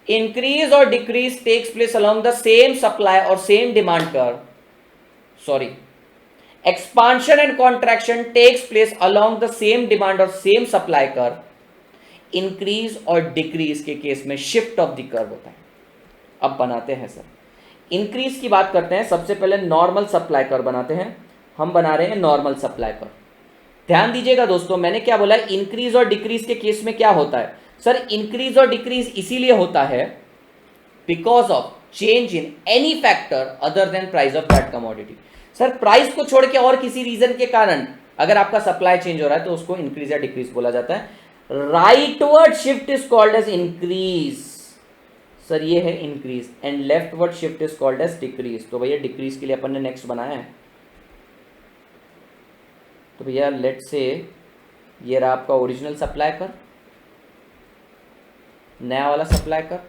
increase और decrease takes place along the same supply और same demand curve, sorry, expansion and contraction takes place along the same demand or same supply curve, increase और decrease के केस में shift of the curve होता है। अब बनाते हैं सर, increase की बात करते हैं, सबसे पहले normal supply curve बनाते हैं, हम बना रहे हैं normal supply curve। ध्यान दीजिएगा दोस्तों, मैंने क्या बोला, increase और decrease के केस में क्या होता है सर, increase और decrease इसीलिए होता है because of change in any factor other than price of that commodity। Sir price को छोड़ के और किसी रीजन के कारण अगर आपका सप्लाई चेंज हो रहा है तो उसको इंक्रीज या डिक्रीज बोला जाता है। Rightward shift is called as increase, sir ये है increase, and leftward shift is called as decrease. तो भैया डिक्रीज के लिए अपन ने नेक्स्ट बनाया है, तो भैया लेट से ये रहा आपका ओरिजिनल सप्लाई कर, नया वाला सप्लाई कर,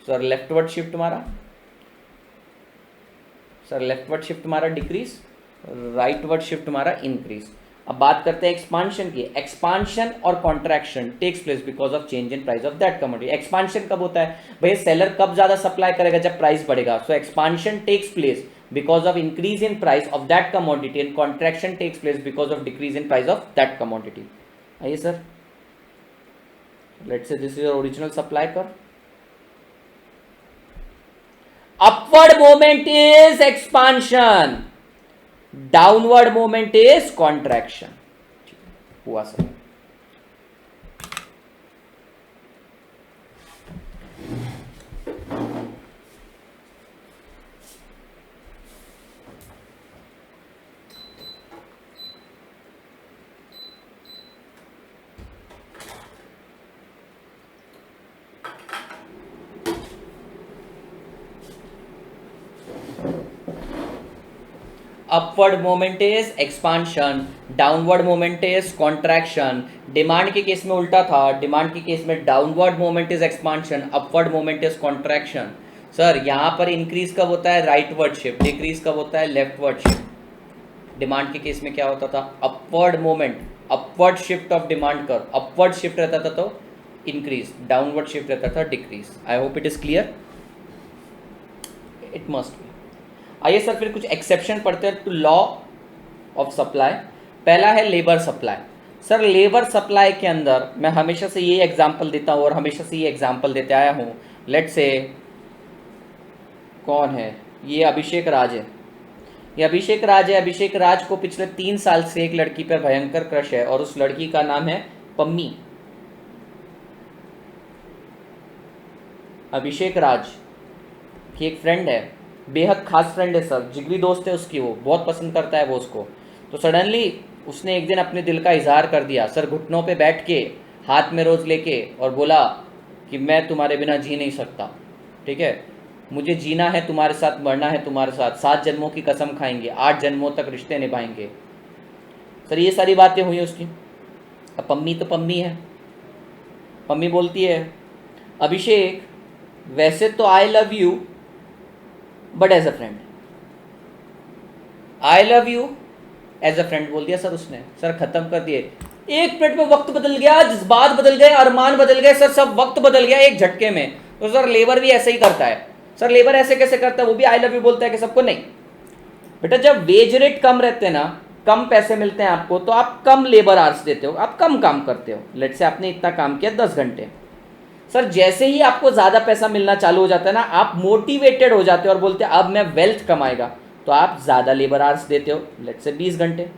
सर लेफ्टवर्ड शिफ्ट मारा, सर लेफ्टवर्ड शिफ्ट मारा डिक्रीज, राइटवर्ड शिफ्ट मारा इंक्रीज। अब बात करते हैं एक्सपांशन की। एक्सपांशन और contraction takes place because of change in price of that commodity. Expansion कब होता है भैया, सेलर कब ज्यादा सप्लाई करेगा, जब प्राइस बढ़ेगा। So expansion takes place because of increase in price of that commodity and contraction takes place because of decrease in price of that commodity. आइए sir, let's say this is original supply curve. Upward movement is expansion, downward movement is contraction। हुआ sir. Upward moment is expansion, downward moment is contraction. Demand के केस में उल्टा था, डिमांड के केस में downward moment is expansion, upward moment is contraction. Sir यहाँ पर इंक्रीज कब होता है, राइटवर्ड शिफ्ट, डिक्रीज कब होता है, लेफ्टवर्ड शिफ्ट। डिमांड के केस में क्या होता था, upward moment, upward shift of demand curve, upward shift रहता था तो इंक्रीज, डाउनवर्ड शिफ्ट रहता था decrease. I hope it is clear, it must B. आइए सर फिर कुछ एक्सेप्शन पढ़ते हैं टू लॉ ऑफ सप्लाई। पहला है labour supply. Sir labour supply के अंदर मैं हमेशा से ये एग्जांपल देता हूँ और हमेशा से ये एग्जांपल देते आया हूँ। लेट से कौन है ये, अभिषेक राज है, ये अभिषेक राज है। अभिषेक राज को पिछले 3 साल से एक लड़की पर भयंकर क्रश है और उस लड़की का नाम है पम्मी। अभिषेक राज की एक फ्रेंड है, बेहद खास फ्रेंड है सर, जिगरी दोस्त है उसकी, वो बहुत पसंद करता है वो उसको। तो सडनली उसने एक दिन अपने दिल का इजहार कर दिया सर, घुटनों पे बैठ के, हाथ में रोज़ लेके, और बोला कि मैं तुम्हारे बिना जी नहीं सकता, ठीक है, मुझे जीना है तुम्हारे साथ, मरना है तुम्हारे साथ, 7 जन्मों की कसम खाएंगे, 8 जन्मों तक रिश्ते निभाएंगे। सर ये सारी बातें हुई उसकी। अब पम्मी तो पम्मी है, पम्मी बोलती है अभिषेक वैसे तो I love you but as a friend, I love you as a friend बोल दिया सर उसने। सर खत्म कर दिए, 1 मिनट में वक्त बदल गया, जज्बात बदल गए, अरमान बदल गए सर, सब वक्त बदल गया एक झटके में। तो सर लेबर भी ऐसे ही करता है। सर लेबर ऐसे कैसे करता है, वो भी आई लव यू बोलता है कि सबको? नहीं बेटा, जब वेज रेट कम रहते हैं ना, कम पैसे मिलते हैं आपको, तो आप कम लेबर आवर्स देते हो, आप कम काम करते हो। लेट से आपने इतना काम किया 10 घंटे, सर जैसे ही आपको ज़्यादा पैसा मिलना चालू हो जाता है ना, आप मोटिवेटेड हो जाते हो और बोलते हैं अब मैं वेल्थ कमाएगा, तो आप ज़्यादा लेबर आवर्स देते हो, लेट से 20 घंटे।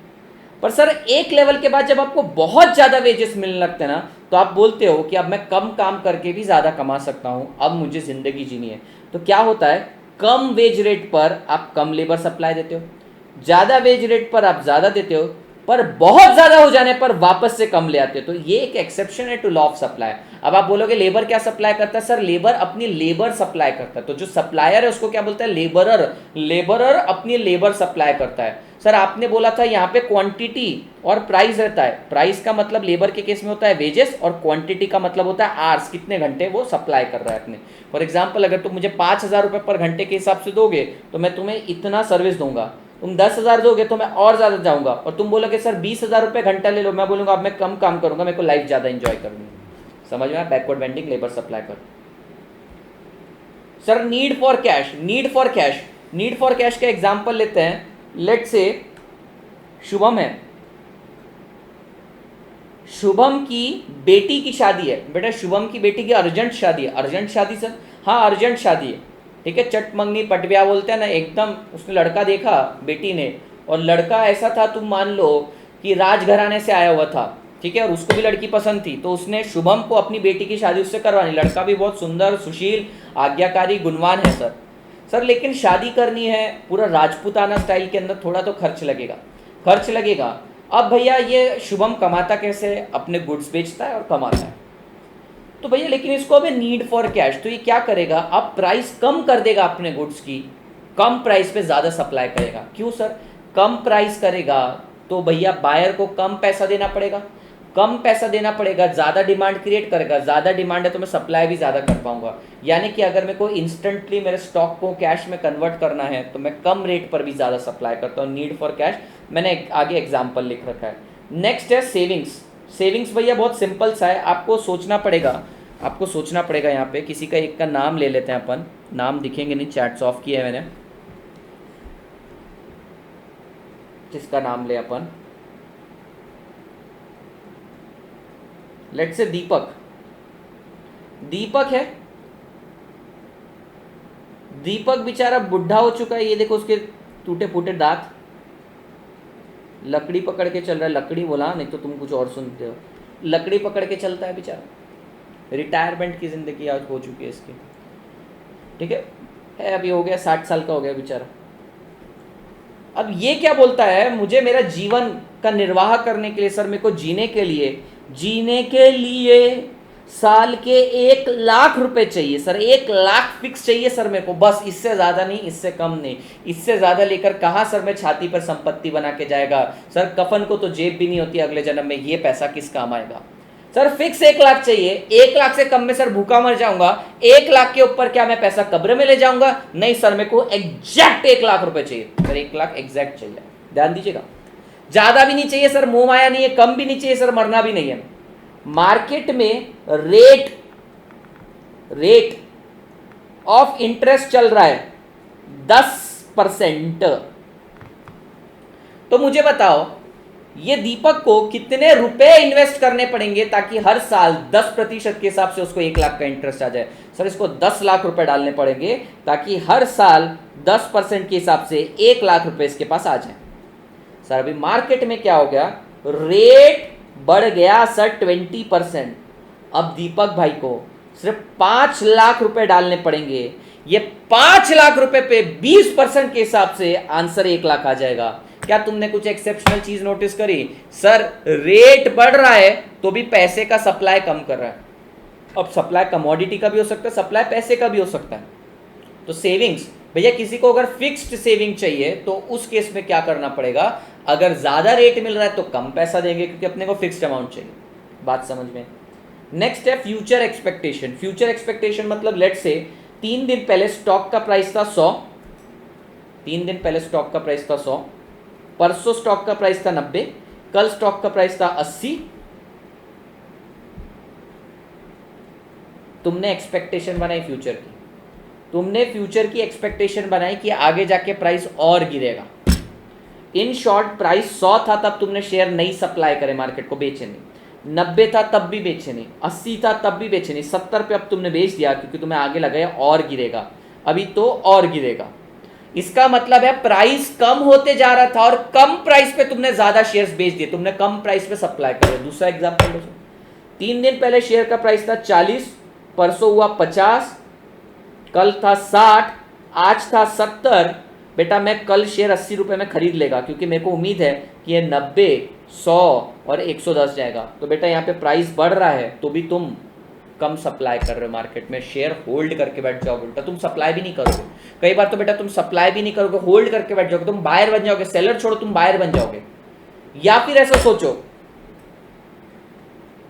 पर सर एक लेवल के बाद जब आपको बहुत ज़्यादा वेजेस मिलने लगते हैं ना, तो आप बोलते हो कि अब मैं कम काम करके भी ज़्यादा कमा सकता हूँ, अब मुझे ज़िंदगी जीनी है। तो क्या होता है, कम वेज रेट पर आप कम लेबर सप्लाई देते हो, ज़्यादा वेज रेट पर आप ज़्यादा देते हो, पर बहुत ज्यादा हो जाने पर वापस से कम ले आते हैं। तो ये एक एक्सेप्शन है टू लॉ ऑफ सप्लाई। अब आप बोलोगे लेबर क्या सप्लाई करता है? सर लेबर अपनी लेबर सप्लाई करता है। तो जो सप्लायर है उसको क्या बोलते हैं? लेबरर। लेबरर अपनी लेबर सप्लाई करता है। सर आपने बोला था यहाँ पे क्वांटिटी और प्राइस रहता है। प्राइस का मतलब लेबर के केस में होता है वेजेस, और क्वांटिटी का मतलब होता है आवर्स, कितने घंटे वो सप्लाई कर रहा है अपने। फॉर एग्जाम्पल अगर तुम मुझे 5,000 रुपये पर घंटे के हिसाब से दोगे तो मैं तुम्हें इतना सर्विस दूंगा। तुम 10,000 दोगे तो मैं और ज्यादा जाऊंगा, और तुम बोलोगे सर 20,000 रुपये घंटा ले लो, मैं बोलूंगा अब मैं कम काम करूंगा, मेरे को लाइफ ज्यादा इंजॉय करनी। समझ में? बैकवर्ड बेंडिंग लेबर सप्लाई कर। Sir need for cash, need for cash, need for cash का एग्जांपल लेते हैं। लेट्स से शुभम है, शुभम की बेटी की शादी है। बेटा शुभम की बेटी की अर्जेंट शादी है। अर्जेंट शादी सर? हाँ अर्जेंट शादी है, ठीक है। चट मंगनी पटव्या बोलते हैं ना, एकदम। उसने लड़का देखा बेटी ने, और लड़का ऐसा था, तुम मान लो कि राजघराने से आया हुआ था, ठीक है, और उसको भी लड़की पसंद थी। तो उसने शुभम को अपनी बेटी की शादी उससे करवानी। लड़का भी बहुत सुंदर, सुशील, आज्ञाकारी, गुणवान है सर। सर लेकिन शादी करनी है पूरा राजपूताना स्टाइल के अंदर, थोड़ा तो खर्च लगेगा, खर्च लगेगा। अब भैया ये शुभम कमाता कैसे है? अपने गुड्स बेचता है और कमाता है। तो भैया लेकिन इसको अभी नीड फॉर कैश, तो ये क्या करेगा? अब प्राइस कम कर देगा अपने गुड्स की, कम प्राइस पे ज्यादा सप्लाई करेगा। क्यों सर? कम प्राइस करेगा तो भैया बायर को कम पैसा देना पड़ेगा, कम पैसा देना पड़ेगा, ज्यादा डिमांड क्रिएट करेगा। ज्यादा डिमांड है तो मैं सप्लाई भी ज्यादा कर पाऊंगा। यानी कि अगर मेरे को इंस्टेंटली मेरे स्टॉक को कैश में कन्वर्ट करना है तो मैं कम रेट पर भी ज्यादा सप्लाई करता हूँ। नीड फॉर कैश मैंने आगे एग्जाम्पल लिख रखा है। नेक्स्ट है सेविंग्स। सेविंग्स भैया बहुत सिंपल सा है, आपको सोचना पड़ेगा, आपको सोचना पड़ेगा। यहाँ पे किसी का एक का नाम ले लेते हैं अपन, नाम दिखेंगे नहीं, चैट्स ऑफ किया है मैंने। जिसका नाम ले अपन, लेट्स से दीपक। दीपक है, दीपक बेचारा बुढ़ा हो चुका है। ये देखो उसके टूटे फूटे दांत, लकड़ी पकड़ के चल रहा है। लकड़ी बोला, नहीं तो तुम कुछ और सुनते हो। लकड़ी पकड़ के चलता है बेचारा। रिटायरमेंट की जिंदगी आज हो चुकी है इसकी, ठीक है। अभी हो गया 60 साल का हो गया बेचारा। अब ये क्या बोलता है? मुझे मेरा जीवन का निर्वाह करने के लिए सर, मेरे को जीने के लिए साल के 1,00,000 रुपए चाहिए सर। 1,00,000 फिक्स चाहिए सर मेरे को, बस। इससे ज्यादा नहीं, इससे कम नहीं। इससे ज्यादा लेकर कहाँ सर मैं छाती पर संपत्ति बना के जाएगा? सर कफन को तो जेब भी नहीं होती अगले जन्म में, ये पैसा किस काम आएगा? सर फिक्स 1,00,000 चाहिए। 1,00,000 से कम में सर भूखा मर जाऊंगा। 1,00,000 के ऊपर क्या मैं पैसा कब्र में ले जाऊंगा? नहीं सर, मेरे को एग्जैक्ट 1,00,000 रुपए चाहिए सर। 1,00,000 एग्जैक्ट चाहिए, ध्यान दीजिएगा। ज्यादा भी नहीं चाहिए सर, मोह माया नहीं है। कम भी नहीं चाहिए सर, मरना भी नहीं है। मार्केट में रेट ऑफ इंटरेस्ट चल रहा है 10%। तो मुझे बताओ ये दीपक को कितने रुपए इन्वेस्ट करने पड़ेंगे ताकि हर साल 10% के हिसाब से उसको 1,00,000 का इंटरेस्ट आ जाए? सर इसको 10 लाख रुपए डालने पड़ेंगे ताकि हर साल 10% के हिसाब से 1,00,000 रुपए इसके पास आ जाए। सर अभी मार्केट में क्या हो गया? रेट बढ़ गया सर 20%। अब दीपक भाई को सिर्फ 5 लाख रुपए डालने पड़ेंगे। ये 5 लाख रुपए पे 20% के हिसाब से आंसर 1,00,000 आ जाएगा। क्या तुमने कुछ एक्सेप्शनल चीज नोटिस करी? सर रेट बढ़ रहा है तो भी पैसे का सप्लाई कम कर रहा है। अब सप्लाई कमोडिटी का भी हो सकता है, सप्लाई पैसे का भी हो सकता है। तो सेविंग्स भैया, किसी को अगर फिक्स्ड सेविंग चाहिए तो उस केस में क्या करना पड़ेगा? अगर ज्यादा रेट मिल रहा है तो कम पैसा देंगे क्योंकि अपने को फिक्स्ड अमाउंट चाहिए। बात समझ में? नेक्स्ट है फ्यूचर एक्सपेक्टेशन। फ्यूचर एक्सपेक्टेशन मतलब लेट्स से 3 दिन पहले स्टॉक का प्राइस था 100, 3 दिन पहले स्टॉक का प्राइस था 100, परसों स्टॉक का प्राइस था 90, कल स्टॉक का प्राइस था 80। तुमने एक्सपेक्टेशन बनाई फ्यूचर की, तुमने फ्यूचर की एक्सपेक्टेशन बनाई कि आगे जाके प्राइस और गिरेगा। इन शॉर्ट प्राइस 100 था तब तुमने शेयर नहीं सप्लाई करे मार्केट को, बेचे नहीं। 90 था तब भी बेचे नहीं, 80 था तब भी बेचे नहीं, 70 पे अब तुमने बेच दिया क्योंकि तुम्हें आगे लगा और गिरेगा, अभी तो और गिरेगा। इसका मतलब है प्राइस कम होते जा रहा था और कम प्राइस पे तुमने ज्यादा शेयर्स बेच दिए, तुमने कम प्राइस पे सप्लाई करे। दूसरा एग्जांपल लो, 3 दिन पहले शेयर का प्राइस था 40, परसों हुआ 50, कल था 60, आज था 70। बेटा मैं कल शेयर 80 रुपए में खरीद लेगा क्योंकि मेरे को उम्मीद है कि ये 90 100 और 110 जाएगा, तो बेटा यहाँ पे प्राइस बढ़ रहा है तो भी तुम कम सप्लाई कर रहे हो मार्केट में, शेयर होल्ड करके बैठ जाओगे, उल्टा तुम सप्लाई भी नहीं करोगे। कई बार तो बेटा तुम सप्लाई भी नहीं करोगे, होल्ड करके बैठ जाओगे, तुम बायर बन जाओगे, सेलर छोड़ो तुम बायर बन जाओगे। या फिर ऐसा सोचो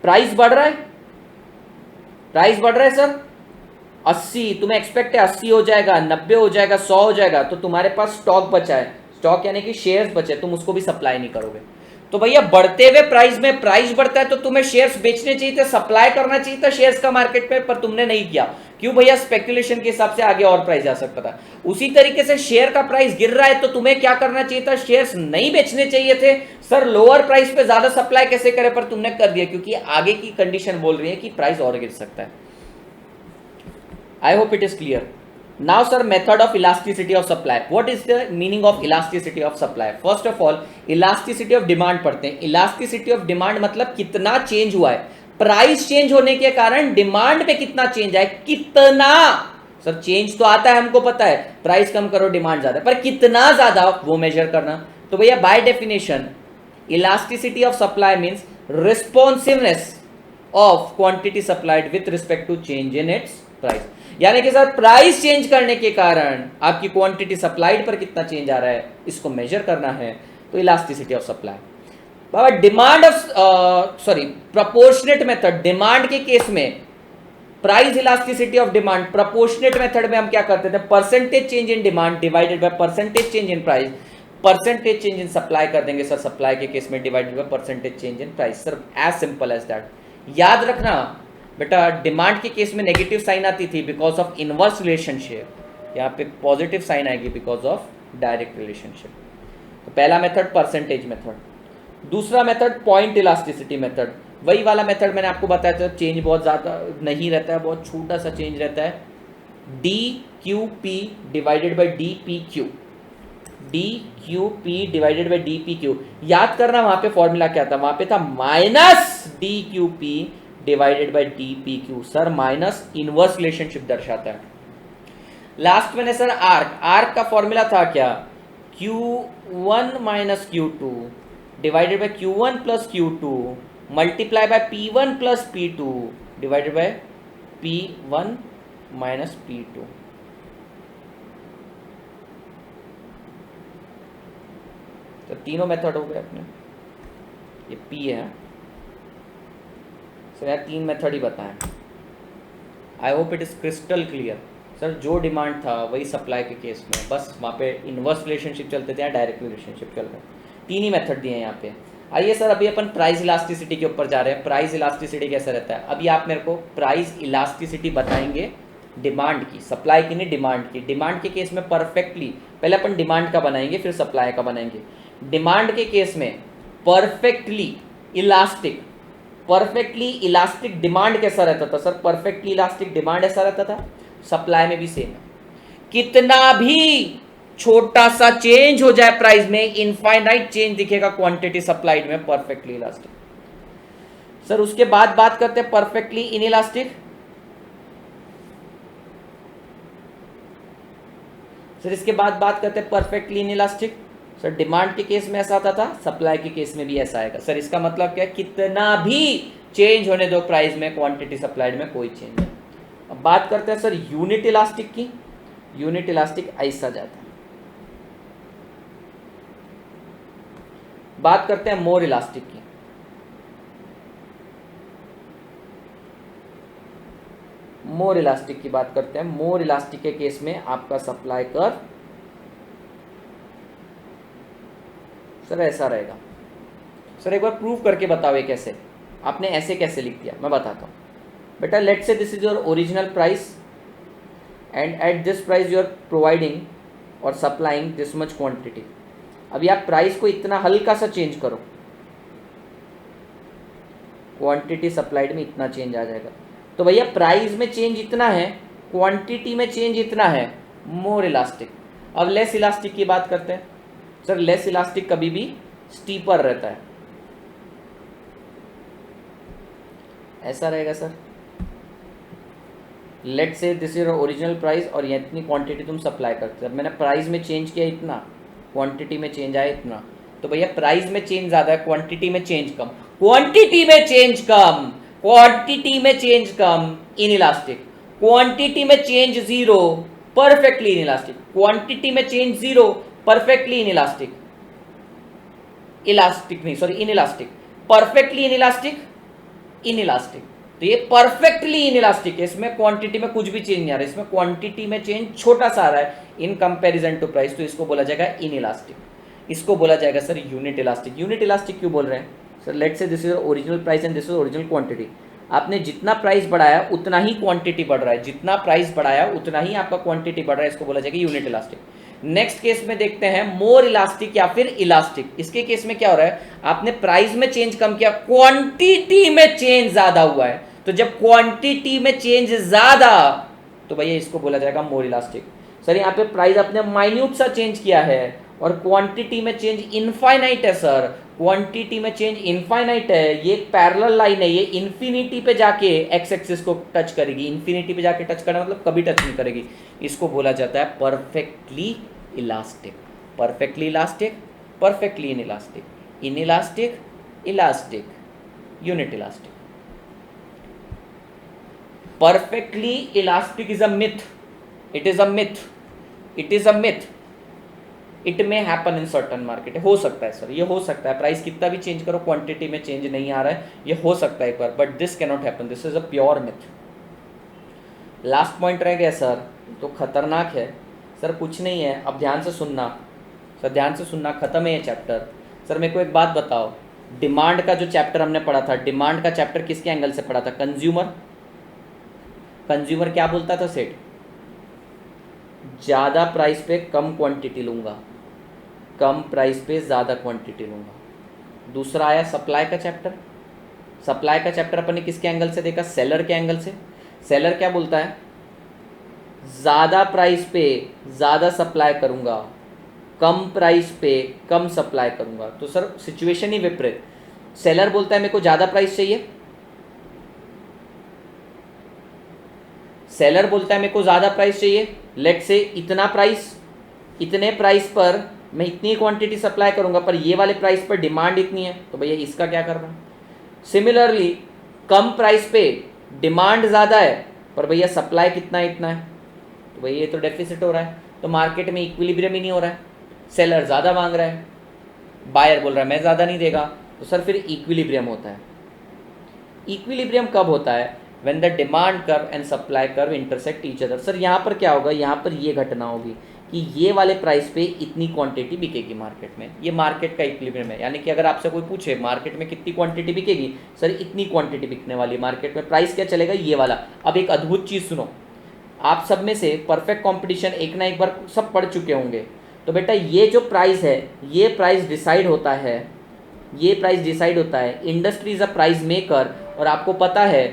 प्राइस बढ़ रहा है, प्राइस बढ़ रहा है सर 80, तुम्हें एक्सपेक्ट है 80 हो जाएगा, 90 हो जाएगा, 100 हो जाएगा, तो तुम्हारे पास स्टॉक बचा है, स्टॉक यानी कि शेयर्स बचे, तुम उसको भी सप्लाई नहीं करोगे। तो भैया बढ़ते हुए प्राइस में, प्राइस बढ़ता है तो तुम्हें शेयर्स बेचने चाहिए थे, सप्लाई करना चाहिए था शेयर्स का मार्केट में, पर तुमने नहीं किया। क्यों भैया? स्पेकुलेशन के हिसाब से आगे और प्राइस जा सकता था। उसी तरीके से शेयर का प्राइस गिर रहा है तो तुम्हें क्या करना चाहिए था? शेयर्स नहीं बेचने चाहिए थे। सर लोअर प्राइस पे ज्यादा सप्लाई कैसे करे, पर तुमने कर दिया क्योंकि आगे की कंडीशन बोल रही है कि प्राइस और गिर सकता है। आई hope it is clear. Now sir, method of elasticity of supply. What is the meaning of elasticity of supply? First of all, elasticity of demand पढ़ते हैं। elasticity of demand मतलब कितना चेंज हुआ है, प्राइस चेंज होने के कारण डिमांड पे कितना चेंज आए, कितना। सर चेंज तो आता है हमको पता है, प्राइस कम करो डिमांड ज्यादा, पर कितना ज्यादा वो मेजर करना। तो भैया by definition elasticity of supply means responsiveness of quantity supplied with respect to change in its price. यानी कि सर प्राइस चेंज करने के कारण आपकी क्वांटिटी सप्लाइड पर कितना चेंज आ रहा है, इसको मेजर करना है, तो इलास्टिसिटी ऑफ सप्लाई। बाबा demand of proportionate method, demand के केस में price elasticity of demand, proportionate method में हम क्या करते थे? Percentage change in demand divided by percentage change in price, percentage change in supply कर देंगे सर सप्लाई के केस में, divided by percentage change in price. Sir as simple as that. याद रखना बेटा डिमांड के केस में नेगेटिव साइन आती थी बिकॉज ऑफ इनवर्स रिलेशनशिप, यहाँ पे पॉजिटिव साइन आएगी बिकॉज ऑफ डायरेक्ट रिलेशनशिप। तो पहला मेथड परसेंटेज मेथड। दूसरा मेथड पॉइंट इलास्टिसिटी मेथड, वही वाला मेथड मैंने आपको बताया था, चेंज बहुत ज़्यादा नहीं रहता है, बहुत छोटा सा चेंज रहता है, D Q P divided by D P Q, D Q P divided by D P Q. याद करना वहाँ पे फॉर्मूला क्या था, वहाँ पे था minus D Q P divided by D P Q. Sir minus inverse relationship दर्शाता है। लास्ट में सर आर्क, आर्क का फॉर्मूला था क्या? Q1 minus Q2 divided by Q1 plus Q2 multiply by P1 plus P2 divided by P1 minus P2। तो तीनों मेथड हो गए अपने, ये P है सर, यार 3 मेथड ही बताएं। आई hope it is crystal clear. Sir जो डिमांड था वही सप्लाई के केस में, बस वहाँ पे इनवर्स रिलेशनशिप चलते थे या डायरेक्ट रिलेशनशिप चल रहे, 3 ही मेथड दिए हैं यहाँ पे। आइए सर अभी अपन प्राइस इलास्टिसिटी के ऊपर जा रहे हैं। प्राइस इलास्टिसिटी कैसा रहता है, अभी आप मेरे को प्राइस इलास्टिसिटी बताएंगे डिमांड की, सप्लाई की नहीं डिमांड की। डिमांड के केस में परफेक्टली, पहले अपन डिमांड का बनाएंगे फिर सप्लाई का बनाएंगे। डिमांड के केस में perfectly elastic, perfectly elastic demand कैसा रहता था? सर परफेक्टली इलास्टिक डिमांड ऐसा रहता था, सप्लाई में भी सेम है, कितना भी छोटा सा चेंज हो जाए प्राइस में इनफाइनाइट चेंज दिखेगा क्वांटिटी सप्लाइड में, परफेक्टली इलास्टिक। सर उसके बाद बात करते हैं परफेक्टली इनइलास्टिक। सर इसके बाद बात करते हैं परफेक्टली इनइलास्टिक। सर डिमांड के केस में ऐसा आता था, सप्लाई के केस में भी ऐसा आएगा। सर इसका मतलब क्या है? कितना भी चेंज होने दो प्राइस में, क्वांटिटी सप्लाइड में कोई चेंज नहीं। अब बात करते हैं सर यूनिट इलास्टिक की। यूनिट इलास्टिक ऐसा जाता है। बात करते हैं मोर इलास्टिक की। मोर इलास्टिक की बात करते हैं। मोर इलास्टिक के केस में आपका सप्लाई कर्व सर ऐसा रहेगा। सर एक बार प्रूव करके बताओ ये कैसे, आपने ऐसे कैसे लिख दिया, मैं बताता हूँ बेटा। Let say this is your original price and at this price you are providing और सप्लाइंग दिस मच क्वांटिटी। अभी आप प्राइस को इतना हल्का सा चेंज करो, क्वांटिटी सप्लाइड में इतना चेंज आ जाएगा। तो भैया प्राइस में चेंज इतना है, क्वांटिटी में चेंज इतना है, मोर इलास्टिक। अब लेस इलास्टिक की बात करते हैं। सर लेस इलास्टिक कभी भी स्टीपर रहता है, ऐसा रहेगा sir. Late say this is original price और ये इतनी क्वांटिटी तुम सप्लाई करते हो। मैंने प्राइस में चेंज किया इतना, क्वांटिटी में चेंज आया इतना, तो तो भैया प्राइस में चेंज ज्यादा है, क्वांटिटी में चेंज कम, क्वांटिटी में चेंज कम, क्वांटिटी में चेंज कम, इनइलास्टिक, क्वांटिटी में change zero, perfectly inelastic, quantity में change zero, perfectly inelastic, elastic नहीं sorry inelastic, perfectly inelastic, inelastic. तो ये परफेक्टली इनइलास्टिक है, इसमें क्वांटिटी में कुछ भी चेंज नहीं आ रहा है, इसमें क्वांटिटी में चेंज छोटा सा आ रहा है इन कंपैरिजन टू प्राइस, तो इसको बोला जाएगा इनइलास्टिक। इसको बोला जाएगा sir unit elastic. Unit elastic क्यों बोल रहे हैं sir? Let's say this is original price and this is original quantity. आपने जितना प्राइस बढ़ाया उतना ही क्वांटिटी बढ़ रहा है, जितना प्राइस बढ़ाया उतना ही आपका क्वांटिटी बढ़ रहा है, इसको बोला जाएगा यूनिट इलास्टिक। नेक्स्ट केस में देखते हैं मोर इलास्टिक या फिर इलास्टिक। इसके केस में क्या हो रहा है, आपने प्राइस में चेंज कम किया, क्वांटिटी में चेंज ज्यादा हुआ है, तो जब क्वांटिटी में चेंज ज्यादा तो भैया इसको बोला जाएगा मोर इलास्टिक। सर यहाँ पे प्राइस आपने माइन्यूट सा चेंज किया है और क्वांटिटी में चेंज इनफाइनाइट है सर, क्वांटिटी में चेंज इनफाइनाइट है, ये एक पैरेलल लाइन है, ये इन्फिनिटी पे जाके एक्स एक्सिस को टच करेगी, इन्फिनिटी पे जाके टच करना मतलब कभी टच नहीं करेगी, इसको बोला जाता है perfectly elastic. Perfectly elastic, perfectly inelastic, inelastic, elastic, unit elastic. Perfectly elastic is a myth, it is a myth, it is a myth, it may happen in certain market. हो सकता है सर, ये हो सकता है, प्राइस कितना भी चेंज करो क्वांटिटी में चेंज नहीं आ रहा है, ये हो सकता है एक बार, but this can not happen, this is a pure myth. Last point रह गया सर, तो खतरनाक है सर, कुछ नहीं है, अब ध्यान से सुनना सर, ध्यान से सुनना, खत्म है ये चैप्टर। सर मेरे को एक बात बताओ, डिमांड का जो चैप्टर हमने पढ़ा था, डिमांड का चैप्टर किसके एंगल से पढ़ा था? कंज्यूमर। कंज्यूमर क्या बोलता था सेठ? ज्यादा प्राइस पे कम क्वांटिटी लूंगा, कम प्राइस पे ज़्यादा क्वांटिटी लूँगा। दूसरा आया सप्लाई का चैप्टर। सप्लाई का चैप्टर अपन ने किसके एंगल से देखा? सेलर के एंगल से। सेलर क्या बोलता है? ज़्यादा प्राइस पे ज़्यादा सप्लाई करूँगा, कम प्राइस पे कम सप्लाई करूँगा। तो सर सिचुएशन ही विपरीत। सेलर बोलता है मेरे को ज़्यादा प्राइस चाहिए, सेलर बोलता है मेरे को ज़्यादा प्राइस चाहिए, लेट से इतना प्राइस, इतने प्राइस पर मैं इतनी क्वांटिटी सप्लाई करूंगा, पर ये वाले प्राइस पर डिमांड इतनी है, तो भैया इसका क्या करना? सिमिलरली कम प्राइस पे डिमांड ज़्यादा है पर भैया सप्लाई कितना है? इतना है, तो भैया ये तो डेफिसिट हो रहा है, तो मार्केट में इक्विलिब्रियम ही नहीं हो रहा है। सेलर ज़्यादा मांग रहा है, बायर बोल रहा है मैं ज़्यादा नहीं देगा, तो सर फिर इक्विलिब्रियम होता है। इक्विलिब्रियम कब होता है? When the demand curve and supply curve intersect each other. Sir यहाँ पर क्या होगा? यहाँ पर ये घटना होगी कि ये वाले प्राइस पे इतनी क्वांटिटी बिकेगी मार्केट में, ये मार्केट का इक्विलिब्रियम है। यानी कि अगर आपसे कोई पूछे मार्केट में कितनी क्वांटिटी बिकेगी, सर इतनी क्वांटिटी बिकने वाली मार्केट में, प्राइस क्या चलेगा? ये वाला। अब एक अद्भुत चीज़ सुनो, आप सब में से परफेक्ट कॉम्पिटिशन एक ना एक बार सब पढ़ चुके होंगे, तो बेटा ये जो प्राइस है, ये प्राइस डिसाइड होता है, ये प्राइस डिसाइड होता है, industry is a price maker, और आपको पता है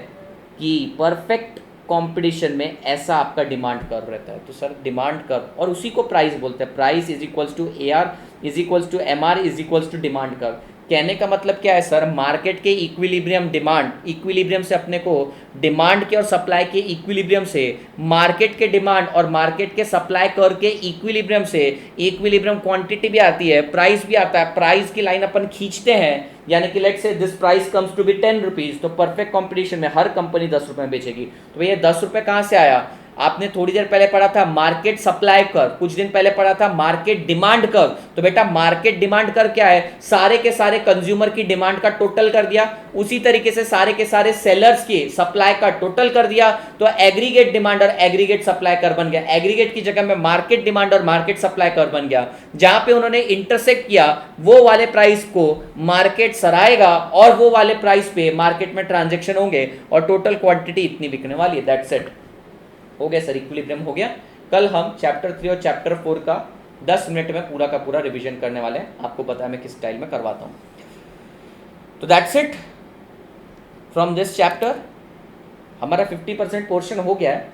कि परफेक्ट कंपटीशन में ऐसा आपका डिमांड कर्व रहता है। तो सर डिमांड कर्व, और उसी को प्राइस बोलते हैं, price is equals to AR is equals to MR is equals to demand curve. कहने का मतलब क्या है सर? मार्केट के इक्विलिब्रियम, डिमांड इक्विलिब्रियम से अपने को डिमांड के और सप्लाई के इक्विलिब्रियम से, मार्केट के डिमांड और मार्केट के सप्लाई कर्व के इक्विलिब्रियम से इक्विलिब्रियम क्वांटिटी भी आती है, प्राइस भी आता है, प्राइस की लाइन अपन खींचते हैं, यानी कि let's say this price comes to be 10 rupees, तो परफेक्ट कंपटीशन में हर कंपनी 10 रुपये में बेचेगी। तो भैया 10 रुपये कहाँ से आया? आपने थोड़ी देर पहले पढ़ा था मार्केट सप्लाई कर्व, कुछ दिन पहले पढ़ा था मार्केट डिमांड कर्व। तो बेटा मार्केट डिमांड कर्व क्या है? सारे के सारे कंज्यूमर की डिमांड का टोटल कर दिया, उसी तरीके से सारे के सारे सेलर्स की सप्लाई का टोटल कर दिया, तो एग्रीगेट डिमांड और एग्रीगेट सप्लाई कर्व बन गया। एग्रीगेट की जगह में मार्केट डिमांड और मार्केट सप्लाई कर्व बन गया। जहां पे उन्होंने इंटरसेक्ट किया वो वाले प्राइस को मार्केट सराएगा और वो वाले प्राइस पे मार्केट में ट्रांजेक्शन होंगे और टोटल क्वांटिटी इतनी बिकने वाली है। That's it. हो गया सर, इक्विलिब्रियम हो गया। कल हम चैप्टर 3 और चैप्टर 4 का 10 मिनट में पूरा का पूरा रिवीजन करने वाले हैं। आपको पता है मैं किस स्टाइल में करवाता हूँ। तो that's it from this chapter. हमारा 50% पोर्शन हो गया है।